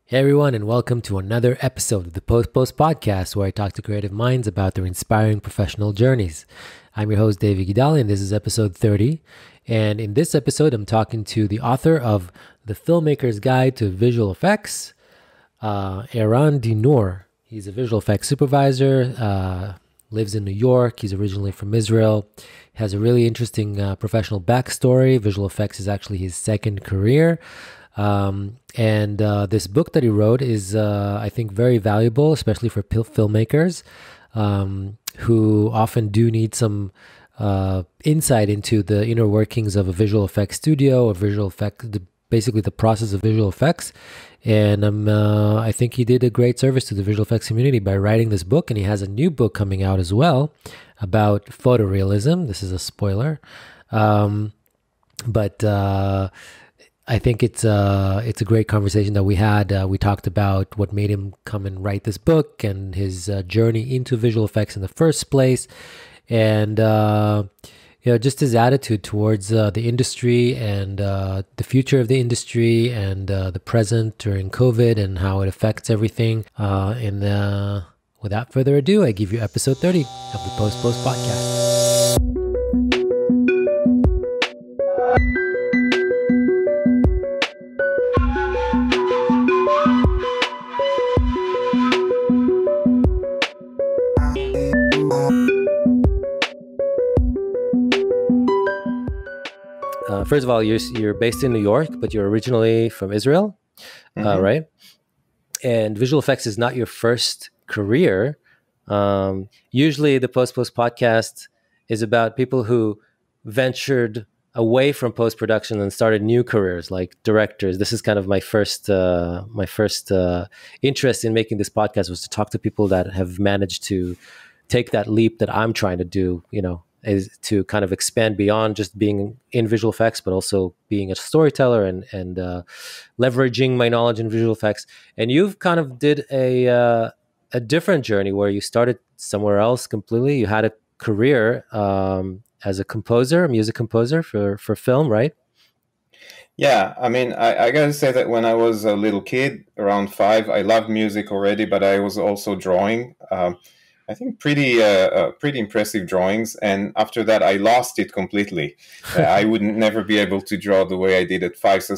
Hey everyone, and welcome to another episode of the Post Podcast, where I talk to creative minds about their inspiring professional journeys. I'm your host, David Gidali, and this is episode 30. And in this episode, I'm talking to the author of The Filmmaker's Guide to Visual Effects, Eran Dinur. He's a visual effects supervisor, lives in New York. He's originally from Israel. Has a really interesting professional backstory. Visual effects is actually his second career. This book that he wrote is, I think, very valuable, especially for filmmakers who often do need some insight into the inner workings of a visual effects studio, basically the process of visual effects. And I think he did a great service to the visual effects community by writing this book. And he has a new book coming out as well about photorealism. This is a spoiler. I think it's a great conversation that we had. We talked about what made him come and write this book and his journey into visual effects in the first place, and just his attitude towards the industry and the future of the industry and the present during COVID and how it affects everything. Without further ado, I give you episode 30 of the Post Podcast. First of all, you're based in New York, but you're originally from Israel, right? And visual effects is not your first career. Usually the Post Podcast is about people who ventured away from post-production and started new careers like directors. This is kind of my first interest in making this podcast, was to talk to people that have managed to take that leap that I'm trying to do, is to kind of expand beyond just being in visual effects, but also being a storyteller and leveraging my knowledge in visual effects. And you've kind of did a different journey where you started somewhere else completely. You had a career as a composer, a music composer for film, right? Yeah, I mean, I gotta say that when I was a little kid, around 5, I loved music already, but I was also drawing. I think pretty impressive drawings, and after that I lost it completely. I would never be able to draw the way I did at 5. So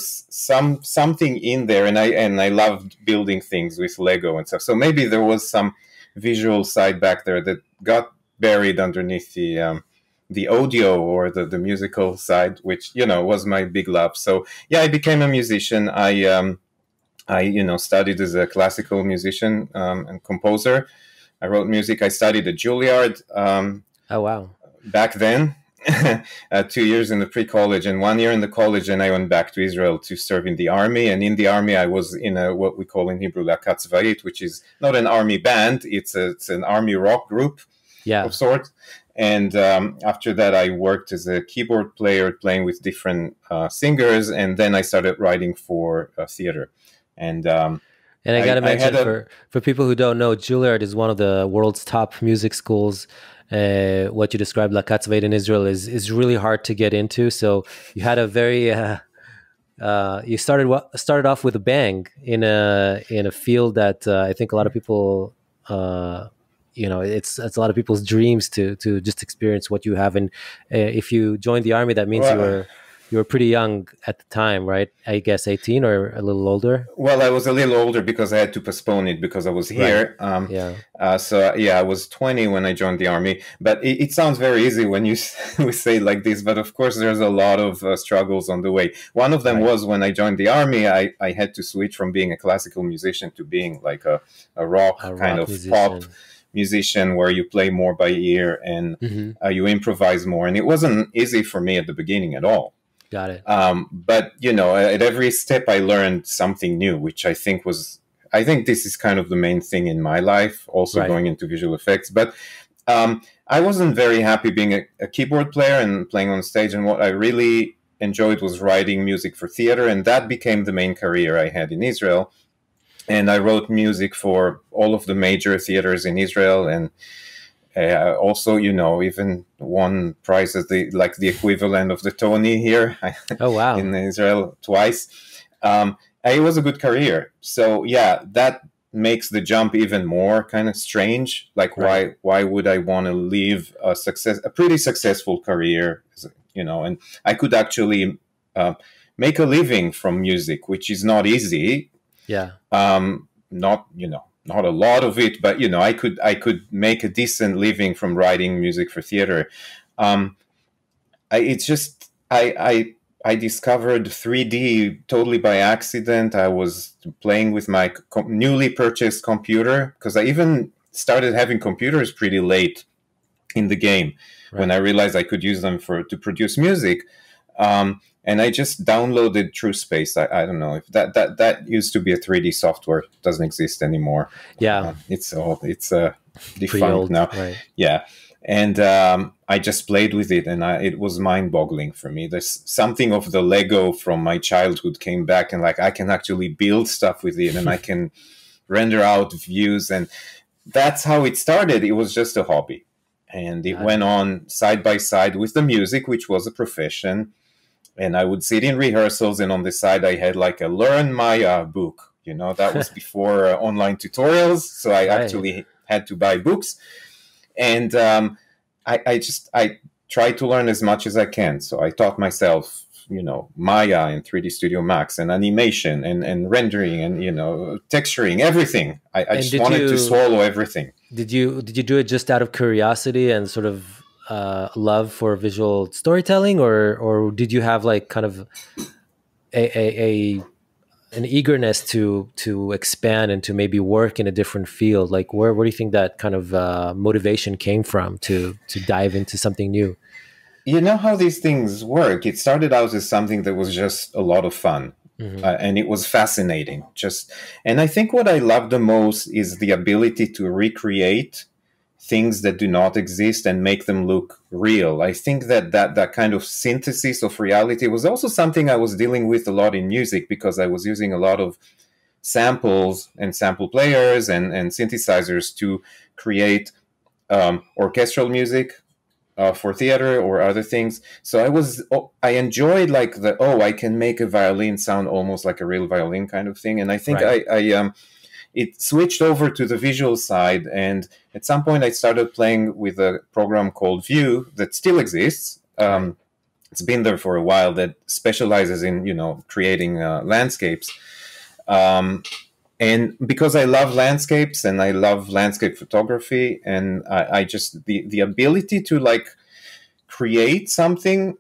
something in there, and I loved building things with Lego and stuff. So maybe there was some visual side back there that got buried underneath the audio or the musical side, which was my big love. So yeah, I became a musician. I studied as a classical musician and composer. I wrote music. I studied at Juilliard. Oh, wow. Back then, 2 years in the pre-college and 1 year in the college, and I went back to Israel to serve in the army. And in the army, I was in what we call in Hebrew Lakat Tzva'it, which is not an army band. It's an army rock group of sorts. And after that, I worked as a keyboard player, playing with different singers. And then I started writing for theater. And I got to mention, for people who don't know, Juilliard is one of the world's top music schools. What you described, Lakat Tzva'it in Israel, is really hard to get into. So you had a very you started off with a bang in a field that I think a lot of people it's a lot of people's dreams to just experience what you have. And if you joined the army, that means you were pretty young at the time, right? I guess 18 or a little older. Well, I was a little older because I had to postpone it because I was here. Right. I was 20 when I joined the army. But it sounds very easy when we say it like this. But of course, there's a lot of struggles on the way. One of them was when I joined the army, I had to switch from being a classical musician to being like a rock kind of musician. Pop musician, where you play more by ear and you improvise more. And it wasn't easy for me at the beginning at all. Got it. But at every step I learned something new, which I think this is kind of the main thing in my life, also going into visual effects. But I wasn't very happy being a keyboard player and playing on stage. And what I really enjoyed was writing music for theater. And that became the main career I had in Israel. And I wrote music for all of the major theaters in Israel. And also, even won prizes, the equivalent of the Tony here. Oh, wow. In Israel twice. it was a good career. So yeah, that makes the jump even more kind of strange. Like, Right. why would I want to leave a pretty successful career, and I could actually uh, make a living from music, which is not easy. Yeah. Not, not a lot of it, but I could make a decent living from writing music for theater. um, it's just I discovered 3D totally by accident. I was playing with my newly purchased computer, because I even started having computers pretty late in the game, when Right. I realized I could use them to produce music. And I just downloaded TrueSpace. I don't know if that used to be a 3D software. It doesn't exist anymore. Yeah. It's Pretty defunct old. now. Right. Yeah, and I just played with it, and it was mind-boggling for me. There's something of the Lego from my childhood came back, and like I can actually build stuff with it, and I can render out views, and that's how it started. It was just a hobby, and it Got went it. on side by side with the music, which was a profession. And I would sit in rehearsals, and on the side I had like a Learn Maya book. That was before online tutorials, so I Right. actually had to buy books. And I try to learn as much as I can. So I taught myself, Maya and 3D Studio Max and animation and rendering and texturing, everything. I And just wanted to swallow everything. did you do it just out of curiosity and sort of love for visual storytelling, or did you have like kind of a an eagerness to expand and to maybe work in a different field? Like where do you think that kind of motivation came from to dive into something new? You know how these things work. It started out as something that was just a lot of fun. Hmm. And it was fascinating. And I think what I love the most is the ability to recreate things that do not exist and make them look real. I think that kind of synthesis of reality was also something I was dealing with a lot in music, because I was using a lot of samples and sample players and synthesizers to create orchestral music for theater or other things. So I enjoyed like I can make a violin sound almost like a real violin kind of thing. And I think Right. it switched over to the visual side. And at some point, I started playing with a program called Vue that still exists. Right. It's been there for a while, that specializes in creating landscapes. Um, and because I love landscapes and I love landscape photography, and I just the ability to like create something,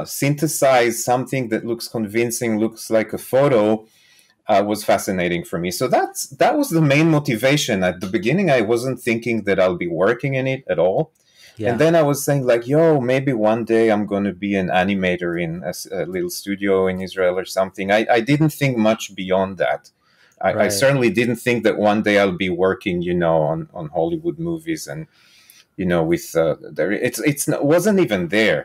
synthesize something that looks convincing, looks like a photo, was fascinating for me. So that was the main motivation. At the beginning, I wasn't thinking that I'll be working in it at all. And Yeah. then I was saying like, yo, maybe one day I'm going to be an animator in a little studio in Israel or something. I didn't think much beyond that. I Right. certainly didn't think that one day I'll be working, on Hollywood movies, and with there. It wasn't even there,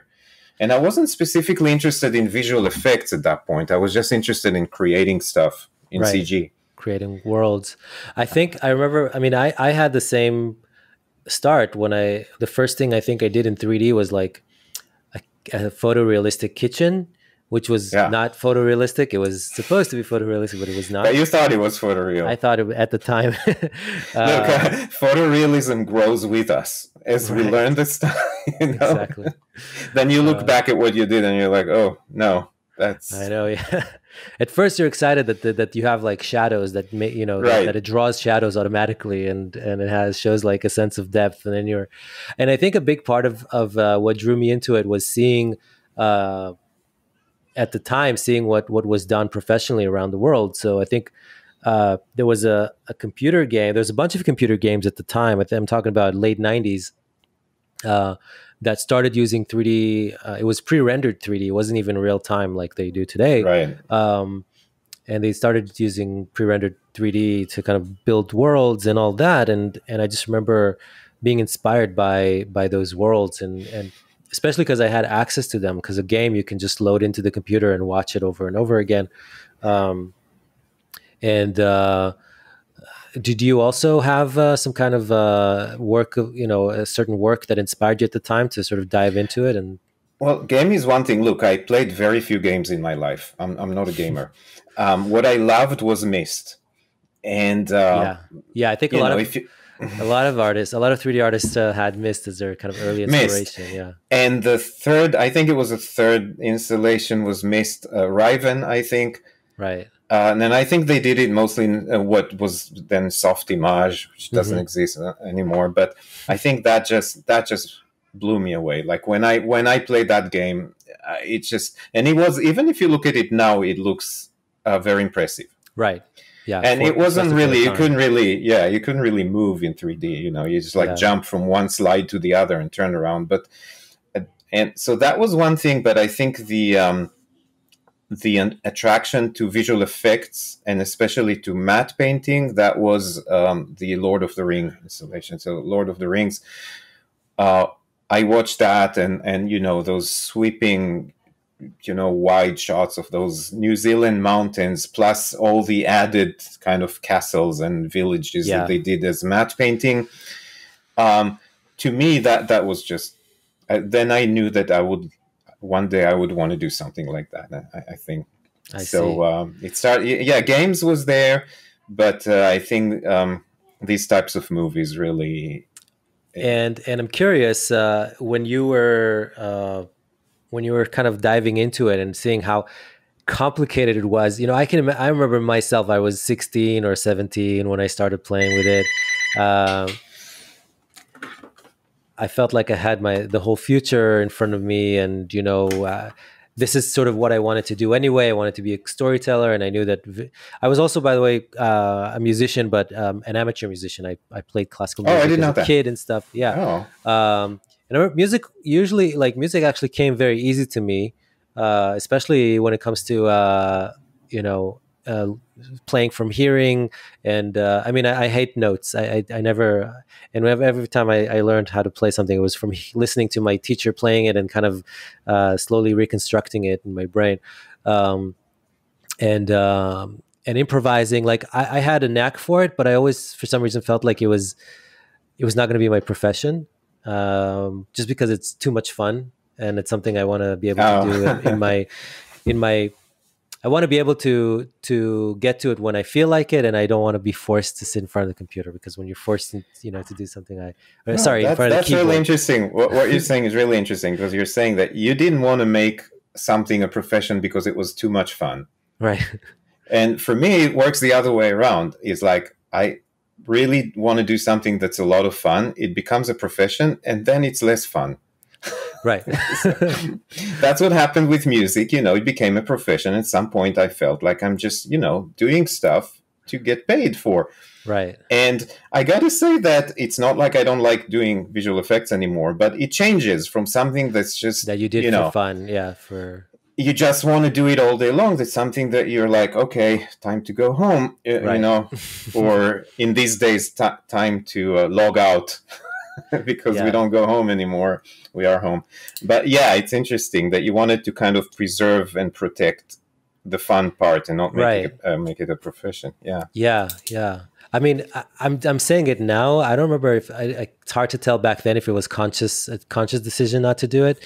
and I wasn't specifically interested in visual effects at that point. I was just interested in creating stuff in Right. CG. Creating worlds. I think I remember, I mean, I had the same start when the first thing I think I did in 3D was like a photorealistic kitchen, which was Yeah, not photorealistic. It was supposed to be photorealistic, but it was but not. you thought it was I photoreal. thought at the time. Look, uh, photorealism grows with us as we right. learn this stuff. You know, Exactly. then you look Uh, back at what you did, and you're like, oh no, I that's know. Yeah. At first, you're excited that you have like shadows that may that right. it draws shadows automatically, and it has shows like a sense of depth, and I think a big part of what drew me into it was seeing uh, at the time seeing what was done professionally around the world. So I think there was a computer game. There's a bunch of computer games at the time. I'm talking about late '90s uh, that started using 3D. It was pre-rendered 3D. It wasn't even real time like they do today. Right. Um, and they started using pre-rendered 3D to kind of build worlds and all that. And I just remember being inspired by those worlds, and especially because I had access to them. Because a game you can just load into the computer and watch it over and over again. Um, and Did you also have some kind of work of a certain work that inspired you at the time to sort of dive into it? And Well, game is one thing. Look, I played very few games in my life. I'm not a gamer. What I loved was Myst, and I think you know, if you a lot of artists, a lot of 3D artists had Myst as their kind of early Myst, inspiration. Yeah, and the third, I think it was the third installation was Myst Riven, I think. right. And then I think they did it mostly in what was then Softimage, which doesn't exist anymore. But I think that just blew me away. Like when I played that game, it just, and it was, even if you look at it now, it looks very impressive. Right. Yeah. And it wasn't really, you couldn't really move in 3D. You know, you just like jump from one slide to the other and turn around. But and so that was one thing. But I think the attraction to visual effects and especially to matte painting, that was the Lord of the Rings installation. So Lord of the Rings, I watched that, and you know, those sweeping, you know, wide shots of those New Zealand mountains, plus all the added kind of castles and villages that they did as matte painting. To me, that was just, then I knew that one day I would want to do something like that. I think. It started. Yeah, games was there, but I think these types of movies really. And I'm curious, when you were kind of diving into it and seeing how complicated it was. You know, I remember myself. I was 16 or 17 when I started playing with it. I felt like I had the whole future in front of me, and you know, this is sort of what I wanted to do anyway. I wanted to be a storyteller, and I knew that I was also, by the way, a musician, but an amateur musician. I played classical music as a kid and stuff. Yeah. And music actually came very easy to me, especially when it comes to playing from hearing. And I mean, I hate notes. I never, and every time I learned how to play something, it was from listening to my teacher playing it and kind of slowly reconstructing it in my brain, and improvising. Like I had a knack for it, but I always, for some reason, felt like it was not going to be my profession, just because it's too much fun and it's something I want to be able to do in my. I want to be able to get to it when I feel like it, and I don't want to be forced to sit in front of the computer, because when you're forced, to do something, in front of the keyboard. That's really interesting. What you're saying is really interesting, because you're saying that you didn't want to make something a profession because it was too much fun. Right. And for me, it works the other way around. It's like, I really want to do something that's a lot of fun. It becomes a profession, and then it's less fun. Right. That's what happened with music. You know, it became a profession. At some point, I felt like I'm just, doing stuff to get paid for. Right. And I got to say that it's not like I don't like doing visual effects anymore, but it changes from something that's just that you did for fun. Yeah. You just want to do it all day long. That's something that you're like, okay, time to go home, right. Or in these days, time to log out. Because we don't go home anymore. We are home. But yeah, it's interesting that you wanted to kind of preserve and protect the fun part and not make it a profession. Yeah. Yeah. Yeah. I mean, I'm saying it now. I don't remember if it's hard to tell back then if it was a conscious decision not to do it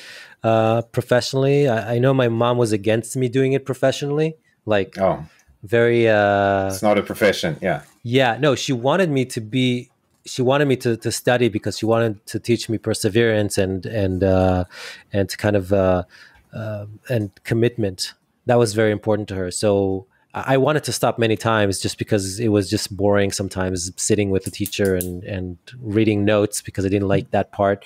professionally. I know my mom was against me doing it professionally. Like, very. It's not a profession. Yeah. Yeah. No, she wanted me to study because she wanted to teach me perseverance and to kind of and commitment. That was very important to her. So I wanted to stop many times just because it was just boring sometimes sitting with the teacher and reading notes, because I didn't like that part.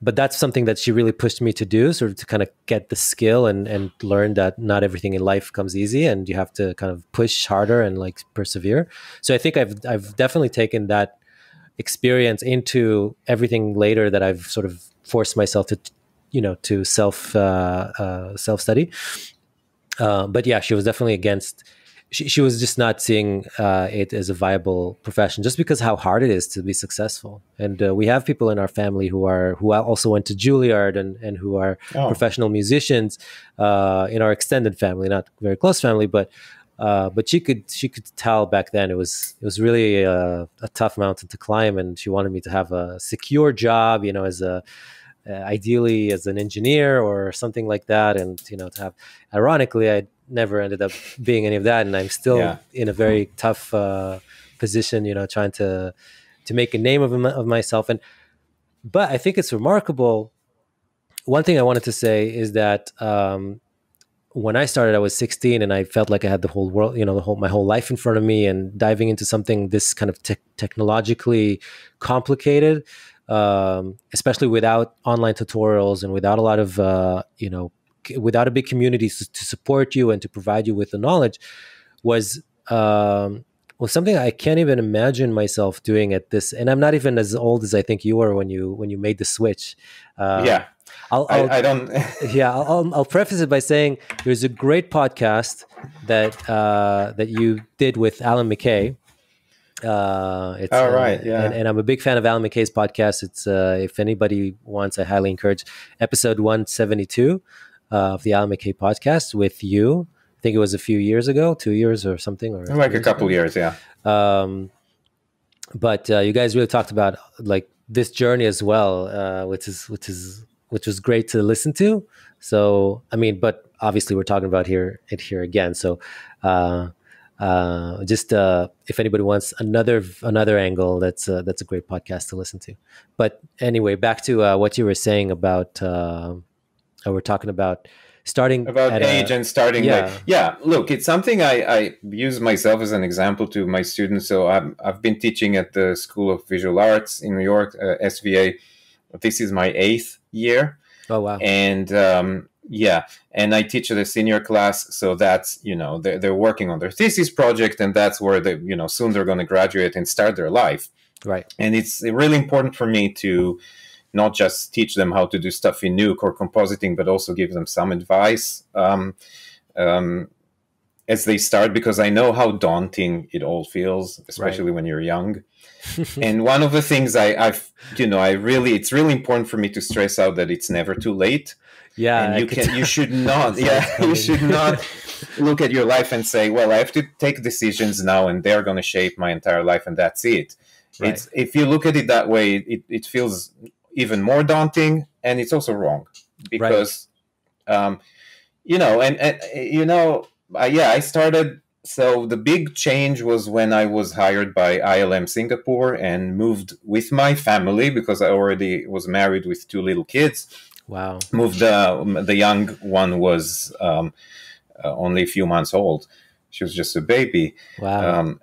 But that's something that she really pushed me to do, sort of to kind of get the skill and learn that not everything in life comes easy, and you have to kind of push harder and like persevere. So I think I've definitely taken that experience into everything later that I've sort of forced myself to self study. But yeah, she was definitely against. She was just not seeing it as a viable profession, just because how hard it is to be successful. And we have people in our family who also went to Juilliard and who are professional musicians in our extended family, not very close family, but she could tell back then it was really a tough mountain to climb, and she wanted me to have a secure job, as ideally as an engineer or something like that. And, to have, ironically, I never ended up being any of that. And I'm still in a very tough position, trying to make a name of myself. But I think it's remarkable. One thing I wanted to say is that when I started, I was 16 and I felt like I had the whole world, my whole life in front of me, and diving into something this kind of technologically complicated, especially without online tutorials and without a lot of, without a big community to support you and to provide you with the knowledge, was something I can't even imagine myself doing at this. And I'm not even as old as I think you were when you made the switch. I don't. I'll preface it by saying there's a great podcast that you did with Alan McKay. And I'm a big fan of Alan McKay's podcast. It's if anybody wants, I highly encourage episode 172 of the Alan McKay podcast with you. I think it was a few years ago, 2 years or something, or like a couple years, yeah. But you guys really talked about like this journey as well, which was great to listen to. So, I mean, but obviously we're talking about here again. So, just if anybody wants another angle, that's a great podcast to listen to. But anyway, back to what you were saying about, we're talking about starting about age and starting. Look, it's something I use myself as an example to my students. So I've been teaching at the School of Visual Arts in New York, SVA. This is my 8th year. Oh, wow. And and I teach at a senior class. So that's, they're working on their thesis project, and that's where they, soon they're going to graduate and start their life. Right. And it's really important for me to not just teach them how to do stuff in Nuke or compositing, but also give them some advice as they start, because I know how daunting it all feels, especially when you're young. And one of the things it's really important for me to stress out that it's never too late. Yeah. And you should not look at your life and say, well, I have to take decisions now and they're going to shape my entire life and that's it. Right. If you look at it that way, it feels even more daunting, and it's also wrong because, I started. So the big change was when I was hired by ILM Singapore and moved with my family, because I already was married with 2 little kids. Wow. Moved, the young one was only a few months old. She was just a baby. Wow.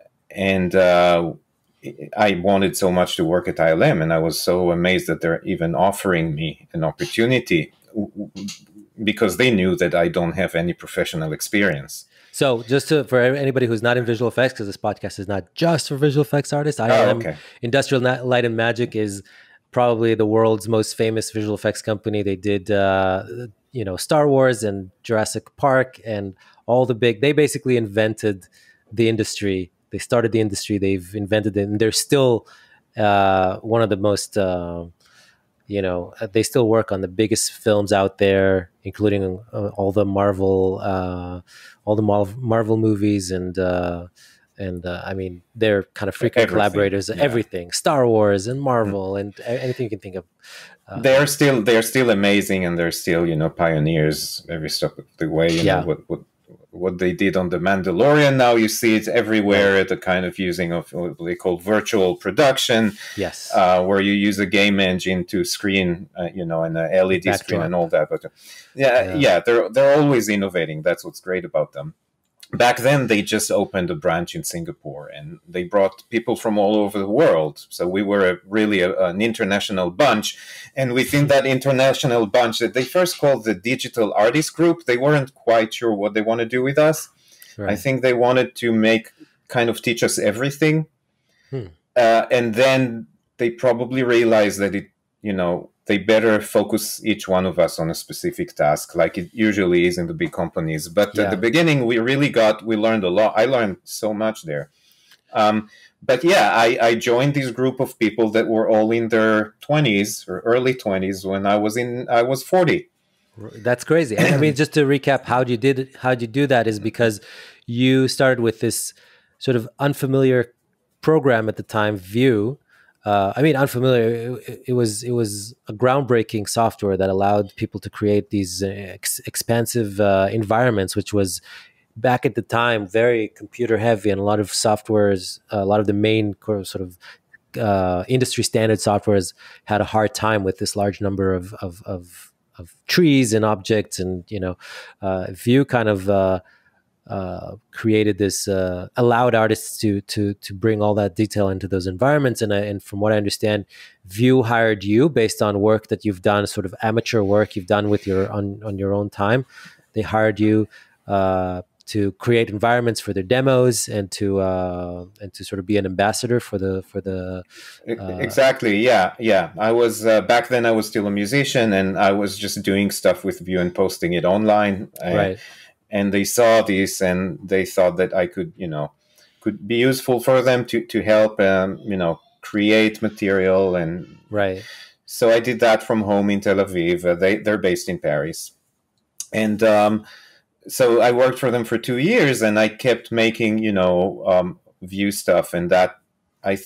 I wanted so much to work at ILM, and I was so amazed that they're even offering me an opportunity, because they knew that I don't have any professional experience. So just for anybody who's not in visual effects, because this podcast is not just for visual effects artists, ILM, Industrial Light and Magic, is probably the world's most famous visual effects company. They did, Star Wars and Jurassic Park and all the they basically invented the industry. They started the industry, they've invented it, and they're still one of the most, they still work on the biggest films out there, including all the Marvel movies, and I mean, they're kind of frequent collaborators. Everything, Star Wars and Marvel and anything you can think of. They're still amazing, and they're still pioneers every step of the way. What they did on The Mandalorian, now you see it everywhere, the kind of using of what they call virtual production. Yes. Where you use a game engine to screen, and a LED screen and all that. But they're always innovating. That's what's great about them. Back then, they just opened a branch in Singapore, and they brought people from all over the world. So we were really an international bunch. And within that international bunch that they first called the Digital Artist Group, they weren't quite sure what they want to do with us. Right. I think they wanted to teach us everything. And then they probably realized that they better focus each one of us on a specific task, like it usually is in the big companies. But at the beginning, we learned a lot. I learned so much there. I joined this group of people that were all in their 20s or early 20s when I was 40. That's crazy. I mean, just to recap, how'd you do that is because you started with this sort of unfamiliar program at the time, Vue, I mean, unfamiliar. It was a groundbreaking software that allowed people to create these expansive environments, which was back at the time very computer heavy, and a lot of softwares, a lot of the main sort of industry standard softwares had a hard time with this large number of trees and objects, and Vue kind of created this, allowed artists to bring all that detail into those environments. And from what I understand, Vue hired you based on work that you've done, sort of amateur work you've done with on your own time. They hired you to create environments for their demos and to sort of be an ambassador for the exactly. Yeah. I was back then I was still a musician, and I was just doing stuff with Vue and posting it online. Right. And they saw this, and they thought that I could be useful for them to help create material. And right. So I did that from home in Tel Aviv. They're based in Paris, and so I worked for them for 2 years, and I kept making Vue stuff, and that I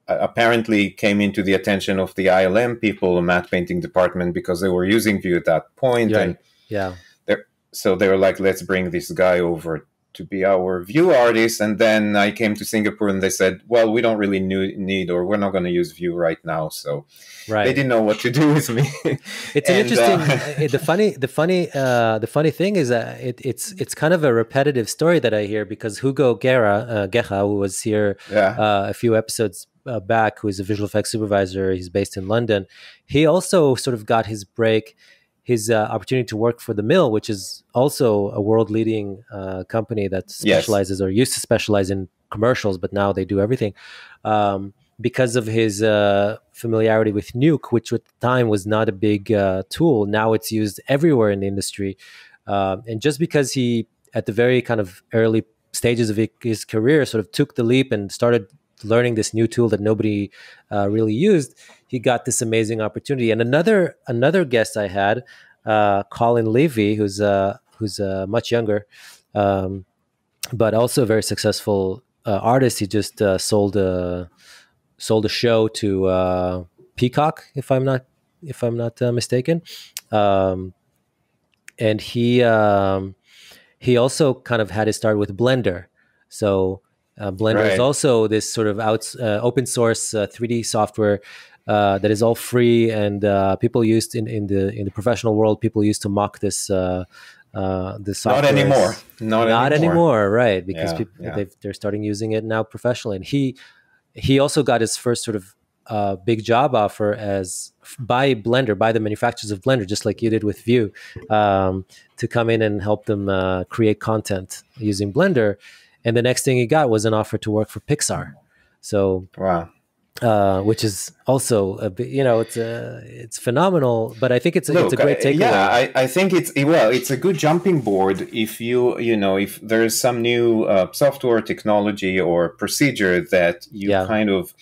apparently came into the attention of the ILM people, the matte painting department, because they were using Vue at that point. Right. And yeah. So they were like, let's bring this guy over to be our Vue artist. And then I came to Singapore, and they said, well, we don't really need, or we're not going to use Vue right now. So right. They didn't know what to do with me. It's an interesting. The funny thing is that it's kind of a repetitive story that I hear, because Hugo Gecha, who was here a few episodes back, who is a visual effects supervisor, he's based in London. He also sort of got his break. His opportunity to work for The Mill, which is also a world-leading company that specializes or used to specialize in commercials, but now they do everything. Because of his familiarity with Nuke, which at the time was not a big tool, now it's used everywhere in the industry. And just because he, at the very kind of early stages of his career, sort of took the leap and started learning this new tool that nobody really used, he got this amazing opportunity. And another guest I had, Colin Levy, who's much younger, but also a very successful artist. He just sold a show to Peacock, if I'm not mistaken, and he also kind of had his start with Blender. So Blender is also this sort of open source 3D software that is all free, and people used in the professional world. People used to mock this software. Not anymore. Not anymore, right? Because they're starting using it now professionally. And he also got his first sort of big job offer by Blender, by the manufacturers of Blender, just like you did with Vue, to come in and help them create content using Blender. And the next thing he got was an offer to work for Pixar. So, wow. Which is also it's phenomenal, but I think it's a great takeaway. Yeah, I think it's a good jumping board if if there's some new software technology or procedure that you kind of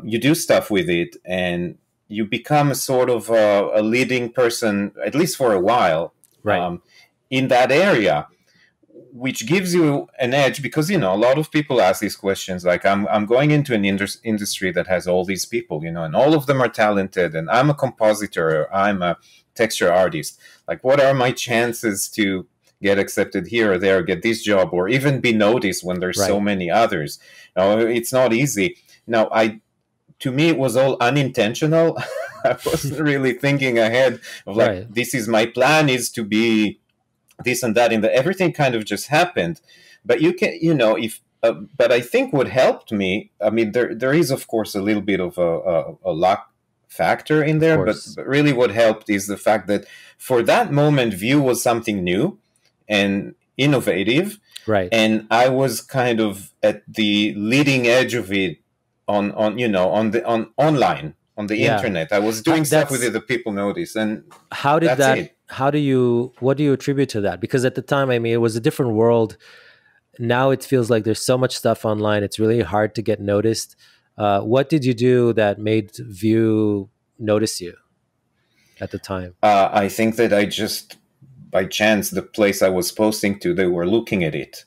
you do stuff with it, and you become sort of a leading person, at least for a while, right, in that area, which gives you an edge, because a lot of people ask these questions, like I'm going into an industry that has all these people, and all of them are talented, and I'm a compositor, or I'm a texture artist. Like, what are my chances to get accepted here or there, get this job, or even be noticed when there's so many others? It's not easy. Now, to me, it was all unintentional. I wasn't really thinking ahead of this is my plan, is to be this and that, everything kind of just happened. But you can, but I think what helped me, I mean, there is of course a little bit of a luck factor in there, but really what helped is the fact that for that moment, Vue was something new and innovative, right? And I was kind of at the leading edge of it on online, on the internet. I was doing stuff with it that people noticed. And what do you attribute to that? Because at the time, I mean, it was a different world. Now it feels like there's so much stuff online. It's really hard to get noticed. What did you do that made Vue notice you at the time? I think that I just, by chance, the place I was posting to, they were looking at it.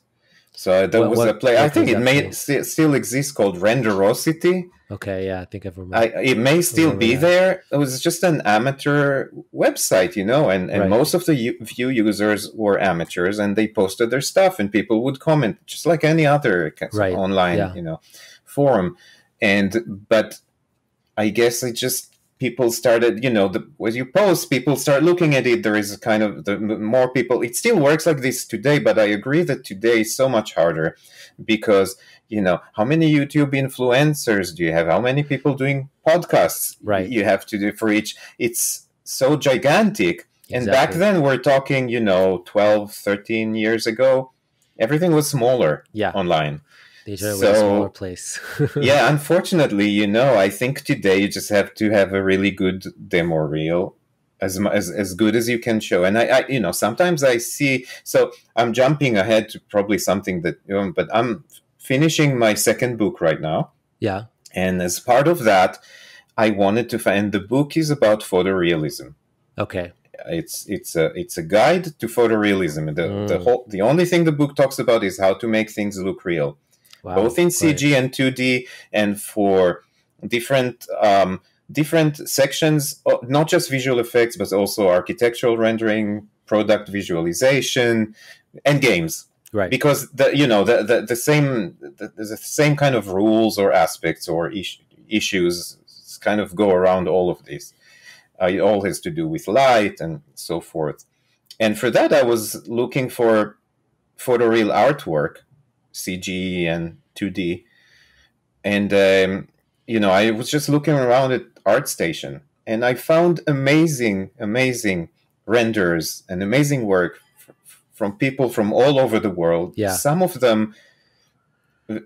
So there was a place, I think it still exists, called Renderosity. Okay, yeah, I think I've remembered. It may still be there. It was just an amateur website, and most of the few users were amateurs, and they posted their stuff, and people would comment just like any other online, forum. But I guess it just people started, when you post, people start looking at it. There is kind of the more people. It still works like this today, but I agree that today is so much harder because how many YouTube influencers do you have? How many people doing podcasts you have to do for each? It's so gigantic. Exactly. And back then we're talking, 12, 13 years ago, everything was smaller online. The internet was a smaller place. Yeah, unfortunately, I think today you just have to have a really good demo reel, as good as you can show. And I sometimes I see. So I'm jumping ahead to probably something that, but I'm finishing my second book right now. Yeah. And as part of that, I wanted to find, the book is about photorealism. Okay. It's a guide to photorealism. The only thing the book talks about is how to make things look real. Wow, both in CG and 2D, and for different sections, not just visual effects, but also architectural rendering, product visualization, and games. Right. Because the same kind of rules or aspects or issues kind of go around all of this. It all has to do with light and so forth. And for that, I was looking for photoreal artwork, CG and 2D. And, I was just looking around at ArtStation, and I found amazing renders and amazing work from people from all over the world. Yeah. Some of them, a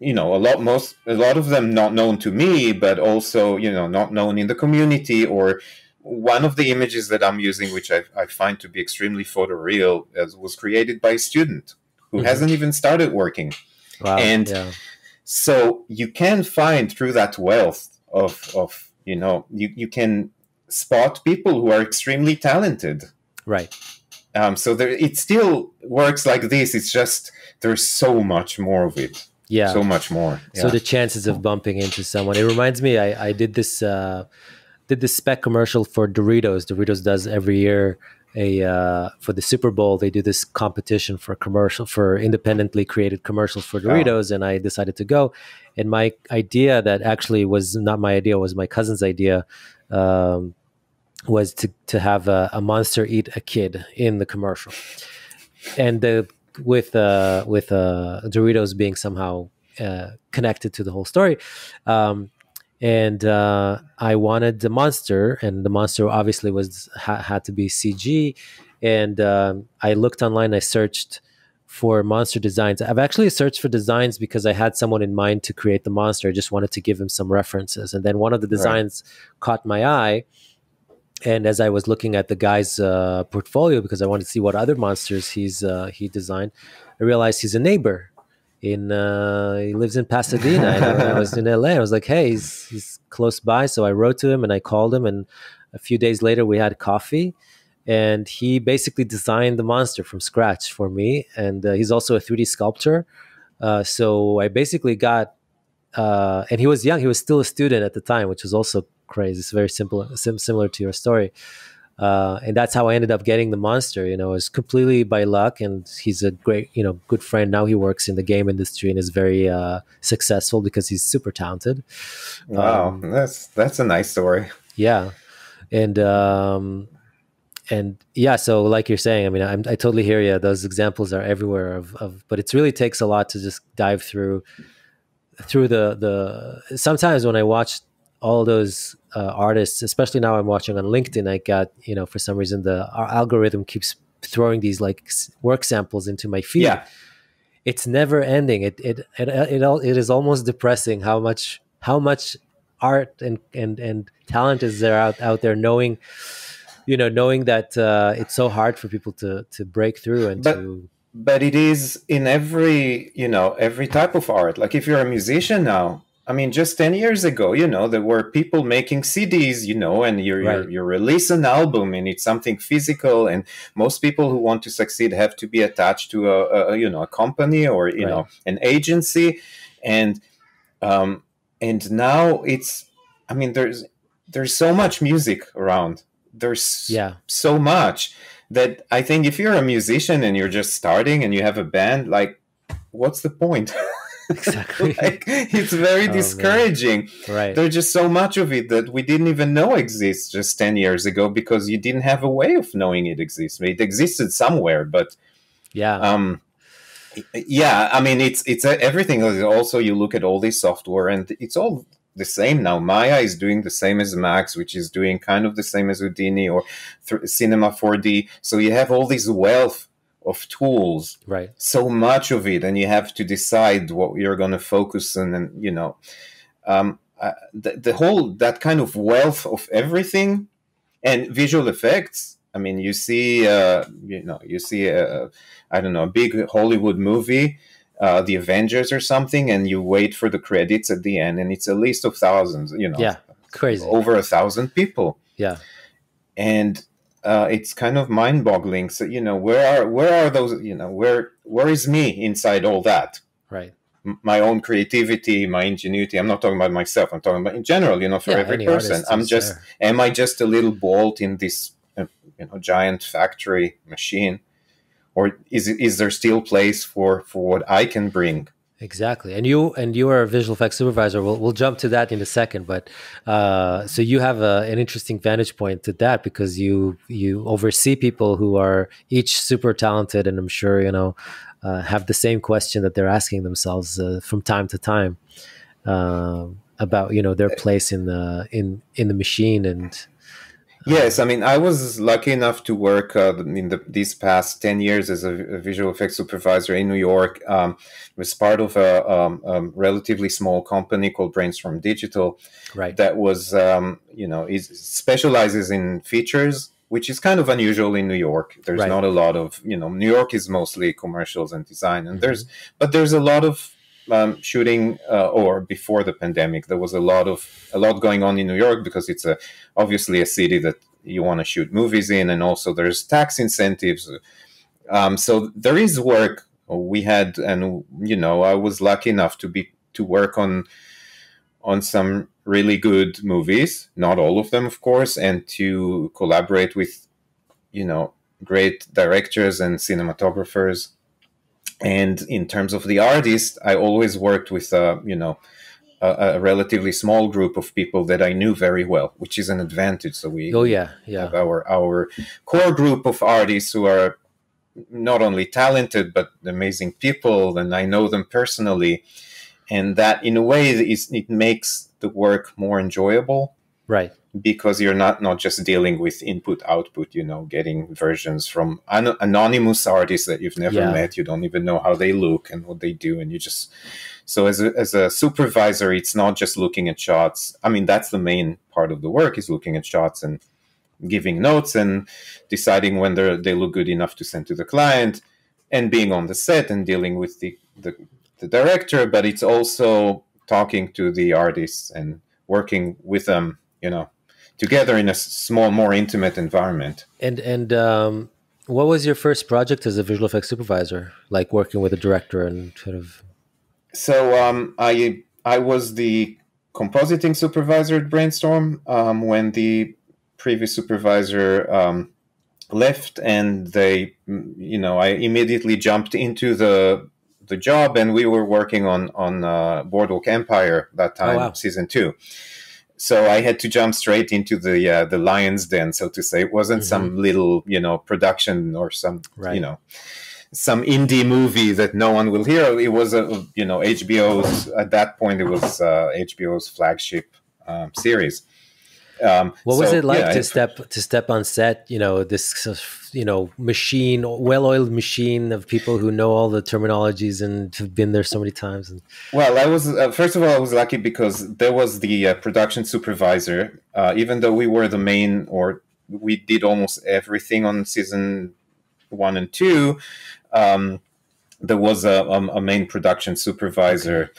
lot of them not known to me, but also, not known in the community. Or one of the images that I'm using, which I find to be extremely photoreal, was created by a student who hasn't even started working. Wow. And so you can find through that wealth of you can spot people who are extremely talented. Right. So it still works like this. It's just there's so much more of it. Yeah. So much more. Yeah. So the chances of bumping into someone. It reminds me, I did this spec commercial for Doritos. Doritos does every year for the Super Bowl, they do this competition for independently created commercials for Doritos, and I decided to go. And my idea, that actually was not my idea, was my cousin's idea, was to have a monster eat a kid in the commercial, and with Doritos being somehow connected to the whole story. And I wanted the monster, and the monster obviously had to be CG. And I looked online, I searched for monster designs. I've actually searched for designs because I had someone in mind to create the monster. I just wanted to give him some references. And then one of the designs caught my eye. And as I was looking at the guy's portfolio, because I wanted to see what other monsters he designed, I realized he's a neighbor. He lives in Pasadena. And when I was in LA, I was like, hey, he's close by. So I wrote to him and I called him, and a few days later we had coffee, and he basically designed the monster from scratch for me. And he's also a 3D sculptor. So I basically got, and he was young. He was still a student at the time, which was also crazy. It's very similar to your story. And that's how I ended up getting the monster. It was completely by luck, and he's a great, good friend. Now he works in the game industry and is very successful because he's super talented. Wow, that's a nice story. Yeah, and yeah. So like you're saying, I mean, I totally hear you. Those examples are everywhere but it really takes a lot to just dive through the. Sometimes when I watch all those artists, especially now I'm watching on LinkedIn, I got, for some reason our algorithm keeps throwing these like work samples into my feed. Yeah. It's never ending. It is almost depressing how much art and talent is there out there, knowing that it's so hard for people to break through but it is in every type of art. Like if you're a musician now, I mean, just 10 years ago, there were people making CDs, and you release an album and it's something physical. And most people who want to succeed have to be attached to a company or, an agency. And And now I mean, there's so much music around. There's so much that I think if you're a musician and you're just starting and you have a band, like, what's the point? Exactly. Like, it's very discouraging. Right. There's just so much of it that we didn't even know exists just 10 years ago, because you didn't have a way of knowing it exists. It existed somewhere, but yeah. Yeah, I mean, it's everything. Also, you look at all this software, and it's all the same now. Maya is doing the same as Max, which is doing kind of the same as Houdini or Cinema 4D. So you have all this wealth of tools, right? So much of it, and you have to decide what you're going to focus on, and the whole, that kind of wealth of everything and visual effects. I mean, you see, I don't know, a big Hollywood movie, The Avengers or something, and you wait for the credits at the end, and it's a list of thousands, yeah, crazy, over 1,000 people. Yeah, and it's kind of mind-boggling. So, where are those? Where is me inside all that? Right. My own creativity, my ingenuity. I'm not talking about myself. I'm talking about in general. For every person. Am I just a little bolt in this, giant factory machine? Or is there still place for what I can bring? Exactly, and you are a visual effects supervisor. We'll jump to that in a second, but so you have an interesting vantage point to that, because you oversee people who are each super talented, and I'm sure have the same question that they're asking themselves from time to time about their place in the machine. And yes, I mean, I was lucky enough to work in these past 10 years as a visual effects supervisor in New York. Was part of a relatively small company called Brainstorm Digital, right? That was, specializes in features, which is kind of unusual in New York. There's not a lot of, New York is mostly commercials and design, and there's a lot of shooting, or before the pandemic, there was a lot going on in New York, because it's obviously a city that you want to shoot movies in, and also there's tax incentives. So there is work we had, and I was lucky enough to work on some really good movies, not all of them, of course, and to collaborate with great directors and cinematographers. And in terms of the artist, I always worked with a relatively small group of people that I knew very well, which is an advantage. So we have our core group of artists who are not only talented but amazing people, and I know them personally, and that in a way it makes the work more enjoyable, right? Because you're not just dealing with input output, getting versions from anonymous artists that you've never met. You don't even know how they look and what they do, and you just. So as a supervisor, it's not just looking at shots. I mean, that's the main part of the work, is looking at shots and giving notes and deciding when they look good enough to send to the client, and being on the set and dealing with the director. But it's also talking to the artists and working with them, together in a small, more intimate environment. And what was your first project as a visual effects supervisor, like working with a director and sort of? So I was the compositing supervisor at Brainstorm when the previous supervisor left, and I immediately jumped into the job, and we were working on Boardwalk Empire that time, season 2. So I had to jump straight into the lion's den, so to say. It wasn't some little production or some some indie movie that no one will hear. It was HBO's, at that point, it was HBO's flagship series. What was it like to step on set? This machine, well-oiled machine of people who know all the terminologies and have been there so many times. Well, I was first of all, I was lucky because there was the production supervisor. Even though we were the main, or we did almost everything on season 1 and 2, there was a main production supervisor.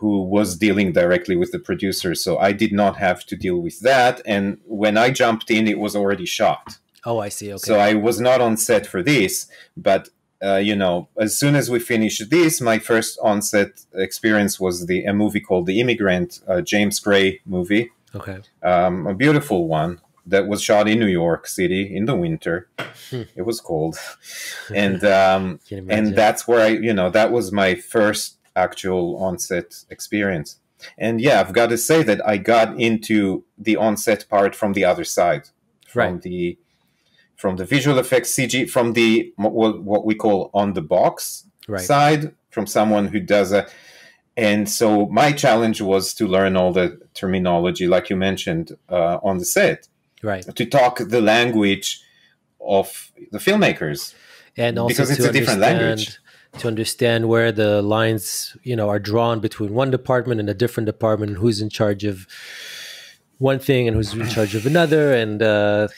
Who was dealing directly with the producer. So I did not have to deal with that. And when I jumped in, it was already shot. Oh, I see. Okay. So I was not on set for this, but as soon as we finished this, my first on-set experience was a movie called The Immigrant, James Gray movie. Okay. A beautiful one that was shot in New York City in the winter. It was cold. And that's where that was my first actual on-set experience. And yeah, I've got to say that I got into the on-set part from the other side, from the visual effects CG, from the what we call on the box side, from someone who does a. And so my challenge was to learn all the terminology, like you mentioned, on the set, to talk the language of the filmmakers, and also because it's a different language. To understand where the lines, are drawn between one department and a different department, and who's in charge of one thing and who's in charge of another, and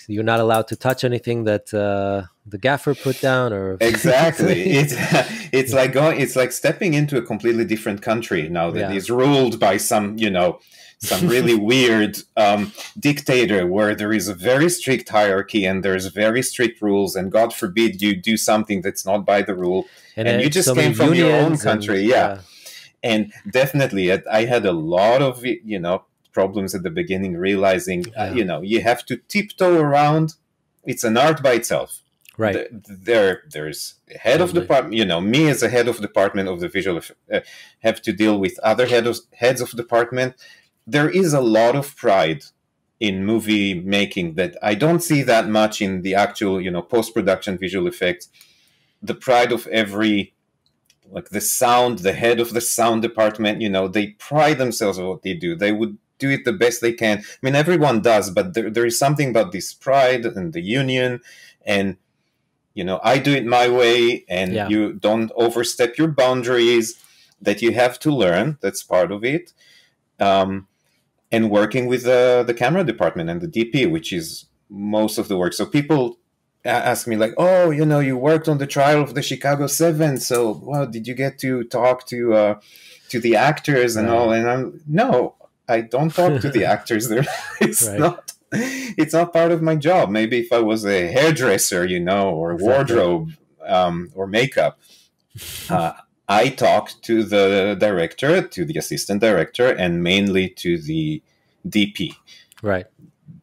you're not allowed to touch anything that the gaffer put down, or exactly. It's like stepping into a completely different country now that is ruled by some really weird dictator, where there is a very strict hierarchy and there's very strict rules, and God forbid you do something that's not by the rule, and you just came from your own country. And definitely I had a lot of problems at the beginning, realizing you have to tiptoe around. It's an art by itself. Right. There's a head of department. Me as a head of department of the visual have to deal with other heads of department. There is a lot of pride in movie making that I don't see that much in the actual post-production visual effects. The pride of every, like the sound, the head of the sound department. They pride themselves on what they do. They would do it the best they can. I mean, everyone does, but there is something about this pride and the union, and I do it my way, and you don't overstep your boundaries, that you have to learn. That's part of it. And working with the camera department and the DP, which is most of the work. So people ask me like, oh, you worked on the trial of the Chicago 7. So, well, did you get to talk to the actors and all? And no, I don't talk to the actors. It's not part of my job. Maybe if I was a hairdresser, or wardrobe or makeup, I talk to the director, to the assistant director, and mainly to the DP. Right.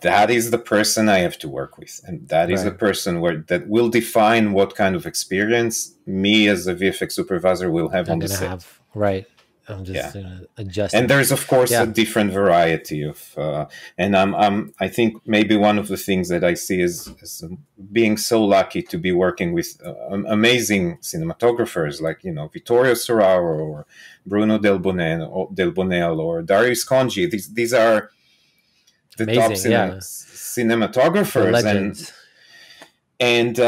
That is the person I have to work with, and that is the person that will define what kind of experience me as a VFX supervisor will have on the set. I'm just adjusting. And there's of course a different variety of, and I think maybe one of the things that I see is being so lucky to be working with amazing cinematographers like Vittorio Storaro or Bruno Del Bonel or Darius Conji. These are the amazing, top cinematographers, and